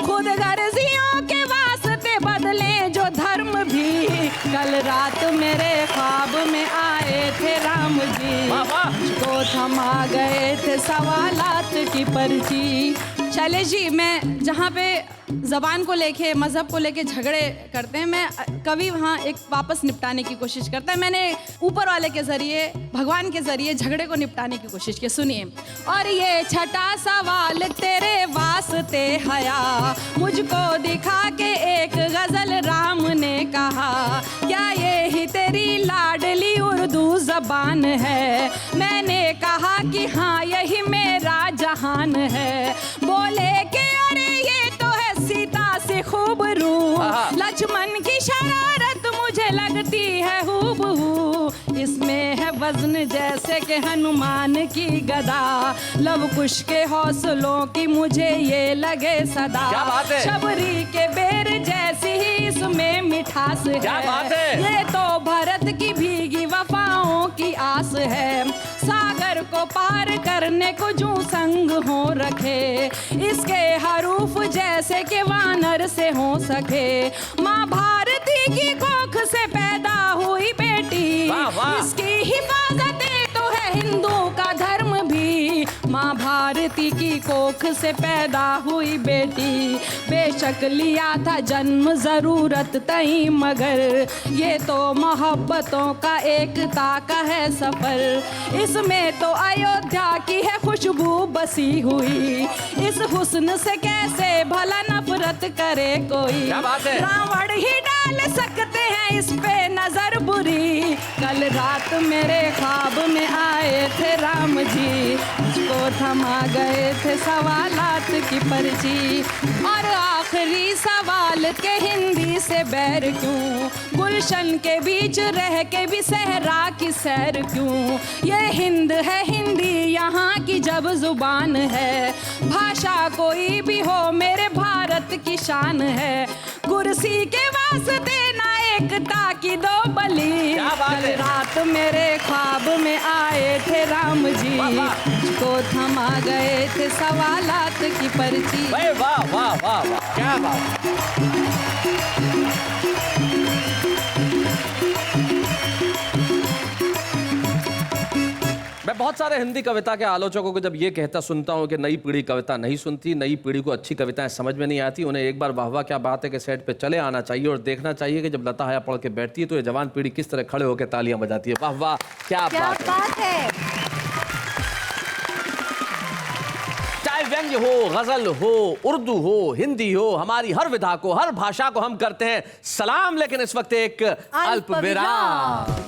खुद गर्जियों के वास्ते बदले जो धर्म भी, कल रात मेरे ख्वाब में आए थे राम जी, मुझको थमा गए थे सवालात की पर्ची। शैलेश जी, मैं जहाँ पे ज़बान को लेके मज़हब को लेके झगड़े करते हैं, मैं कभी वहाँ एक वापस निपटाने की कोशिश करता है। मैंने ऊपर वाले के ज़रिए, भगवान के ज़रिए झगड़े को निपटाने की कोशिश की। सुनिए, और ये छठा सवाल तेरे वास्ते हया, मुझको दिखा के एक गज़ल राम ने कहा, क्या ये ही तेरी लाडली उर्दू ज़बान है? मैंने कहा कि हाँ यही मेरा जहान है। बोले कि अरे ये तो है सीता से खूब रू, लक्ष्मण की शरारत मुझे लगती है हूबहू, इसमें है वजन जैसे कि हनुमान की गदा, लव कुश के हौसलों की मुझे ये लगे सदा, क्या बात है? शबरी के बेर जैसी ही इसमें मिठास है, क्या बात है? ये तो भरत की भीगी वफाओं की आस है, सागर को पार करने को जो संग हो रखे, इसके हरूफ जैसे कि वानर से हो सके, माँ भारती की कोख से पैदा हुई बेटी, वाह वाह। इसकी हिफाजत तो है हिंदू का धर्म भी, माँ भारती की कोख से पैदा हुई बेटी, बेशक लिया था जन्म जरूरत तई, मगर ये तो मोहब्बतों का एकता का है सफर, इसमें तो अयोध्या की है खुशबू बसी हुई, इस हुस्न से कैसे भला नफरत करे कोई, क्या बात है? रावण ही डाल सकते हैं इस पे नजर बुरी, कल रात मेरे ख्वाब में आए थे राम जी, मुझको थमा गए थे सवालात की पर्ची, और आखिरी सवाल के हिंदी से बैर क्यों, गुलशन के बीच रह के भी सहरा की सैर क्यों, ये हिंद है हिंदी यहाँ की जब जुबान है, भाषा कोई भी हो मेरे भारत की शान है, कुर्सी के वास्ते ना एकता की दो बलि, कल रात मेरे ख्वाब में आए थे राम जी, मुझको थमा गए थे सवालात की पर्ची। वाह वाह वाह वाह वाह, क्या बात। मैं बहुत सारे हिंदी कविता के आलोचकों को जब ये कहता सुनता हूँ कि नई पीढ़ी कविता नहीं सुनती, नई पीढ़ी को अच्छी कविताएं समझ में नहीं आती, उन्हें एक बार वाह वाह क्या बात है कि सेट पे चले आना चाहिए और देखना चाहिए कि जब लता हया पढ़ के बैठती है तो ये जवान पीढ़ी किस तरह खड़े होकर तालियां बजाती है। वाह वाह क्या बात है। चाहे व्यंग्य हो, गजल हो, उर्दू हो, हिंदी हो, हमारी हर विधा को, हर भाषा को हम करते हैं सलाम, लेकिन इस वक्त एक अल्प विराम।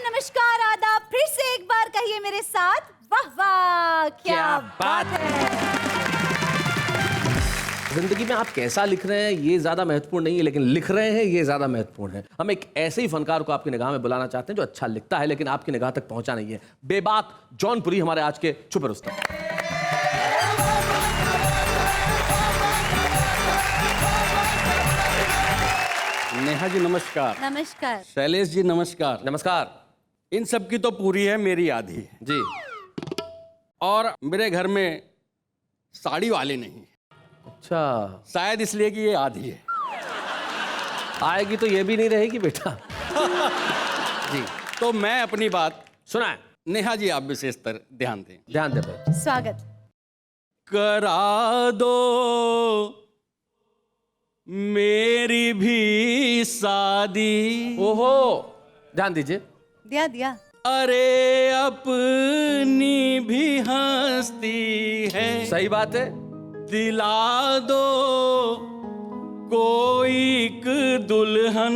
नमस्कार, आदाब, फिर से एक बार कहिए मेरे साथ, वाह वाह क्या बात है। जिंदगी में आप कैसा लिख रहे हैं ये ज्यादा महत्वपूर्ण नहीं है, लेकिन लिख रहे हैं ये ज्यादा महत्वपूर्ण है। हम एक ऐसे ही फनकार को आपकी निगाह में बुलाना चाहते हैं जो अच्छा लिखता है लेकिन आपकी निगाह तक पहुंचा नहीं है। बेबाक जौनपुरी हमारे आज के छुपे रुस्तम। नेहा जी नमस्कार। नमस्कार। शैलेश जी नमस्कार। नमस्कार। इन सब की तो पूरी है, मेरी आधी है जी। और मेरे घर में साड़ी वाले नहीं। अच्छा, शायद इसलिए कि ये आधी है। आएगी तो ये भी नहीं रहेगी बेटा। जी, तो मैं अपनी बात सुनाए। नेहा जी आप विशेषतर ध्यान दें। ध्यान दे भाई। स्वागत। करा दो मेरी भी शादी। ओहो, ध्यान दीजिए। दिया दिया। अरे अपनी भी हस्ती है। सही बात है। दिला दो कोई एक दुल्हन,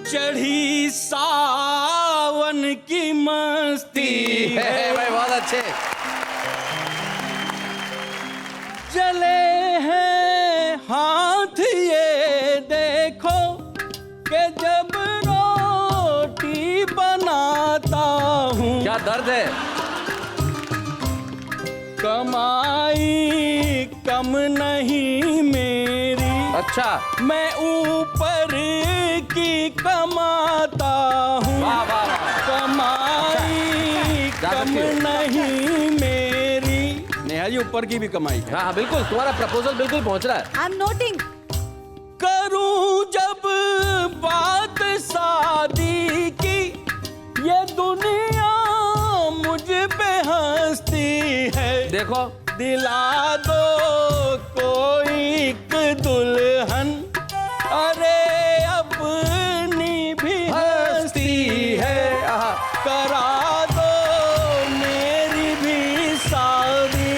चढ़ी सावन की मस्ती है। भाई बहुत अच्छे। जले हैं हाथ ये देखो कि जब रोटी बनाता हूँ। क्या दर्द है। कमाई कम नहीं मेरी, अच्छा, मैं ऊपर की कमाता हूँ। वाह वाह वाह। कमाई कम नहीं मेरी। नेहा जी ऊपर की भी कमाई है। हाँ बिल्कुल, तुम्हारा प्रपोजल बिल्कुल पहुंच रहा है। I am noting. करूं जब बात शादी की, ये दुनिया मुझ पे हंसती है। देखो, दिला दो कोई एक दुल्हन, अरे अपनी भी हंसती है। करा दो मेरी भी शादी।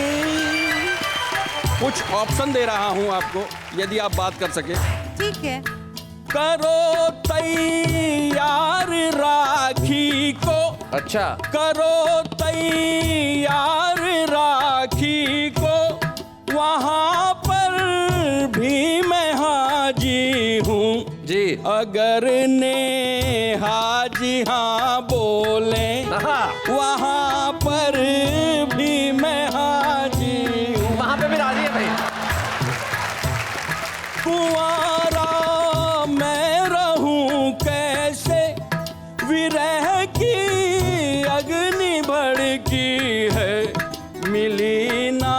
कुछ ऑप्शन दे रहा हूं आपको, यदि आप बात कर सके। ठीक है। करो तैयार राखी को। अच्छा। करो तैयार राखी को, वहां पर भी मैं हाजी हूँ जी। अगर नेहा जी हाँ बोले, वहां पर भी मैं हाजी हूँ। वहां पे भी राजी है भाई। कुंवारा मैं रहूं कैसे, विरह की अग्नि भड़की है। मिली ना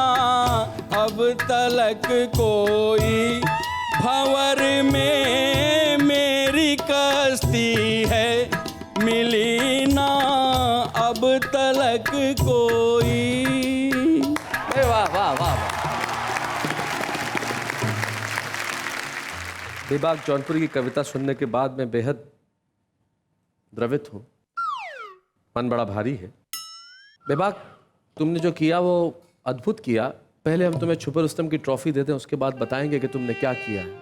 अब तलक कोई, भंवर में मेरी कश्ती है। मिली ना अब तलक कोई। वाह वाह वाह। बेबाक जौनपुरी की कविता सुनने के बाद मैं बेहद द्रवित हूं। मन बड़ा भारी है। बेबाक, तुमने जो किया वो अद्भुत किया। पहले हम तुम्हें छुपे रुस्तम की ट्रॉफी देते हैं, उसके बाद बताएंगे कि तुमने क्या किया है।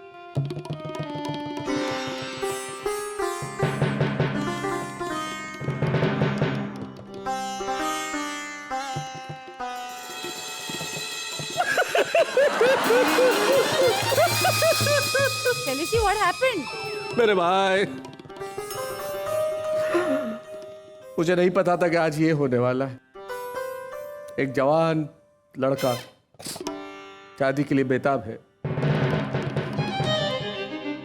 Can you see what happened? मेरे भाई, मुझे नहीं पता था कि आज ये होने वाला है। एक जवान लड़का शादी के लिए बेताब है।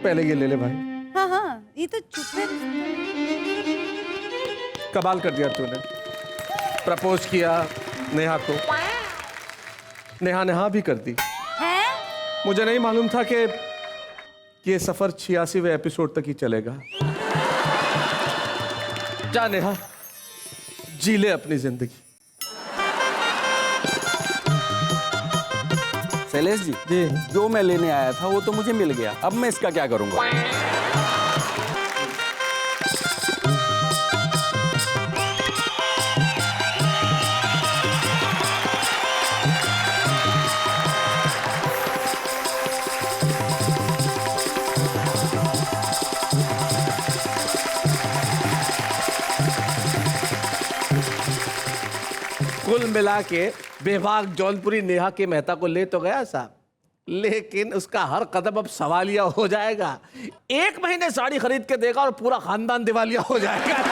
पहले ये ले ले भाई। हाँ हाँ, ये तो चुप है। कमाल कर दिया तूने। प्रपोज किया नेहा को, नेहा ने हाँ भी कर दी। हैं? मुझे नहीं मालूम था कि ये सफर 86वें एपिसोड तक ही चलेगा। जा नेहा, जी ले अपनी जिंदगी। शैलेश जी, जो मैं लेने आया था वो तो मुझे मिल गया। अब मैं इसका क्या करूंगा? कुल मिला के बेबाक जौनपुरी नेहा के मेहता को ले तो गया साहब, लेकिन उसका हर कदम अब सवालिया हो जाएगा। 1 महीने साड़ी खरीद के देगा और पूरा खानदान दिवालिया हो जाएगा।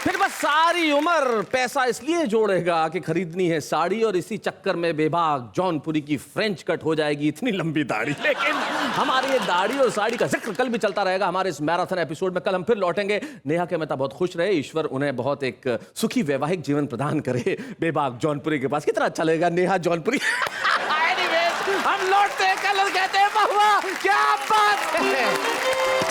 फिर बस सारी उम्र पैसा इसलिए जोड़ेगा कि खरीदनी है साड़ी, और इसी चक्कर में बेबाक जौनपुरी की फ्रेंच कट हो जाएगी इतनी लंबी दाढ़ी। लेकिन हमारी ये दाढ़ी और साड़ी का जिक्र कल भी चलता रहेगा हमारे इस मैराथन एपिसोड में। कल हम फिर लौटेंगे। नेहा के मेहता बहुत खुश रहे, ईश्वर उन्हें बहुत एक सुखी वैवाहिक जीवन प्रदान करे। बेबाक जौनपुरी के पास कितना अच्छा लगेगा नेहा जौनपुरी। हम लौटते हैं कल और कहते हैं वाह क्या बात है।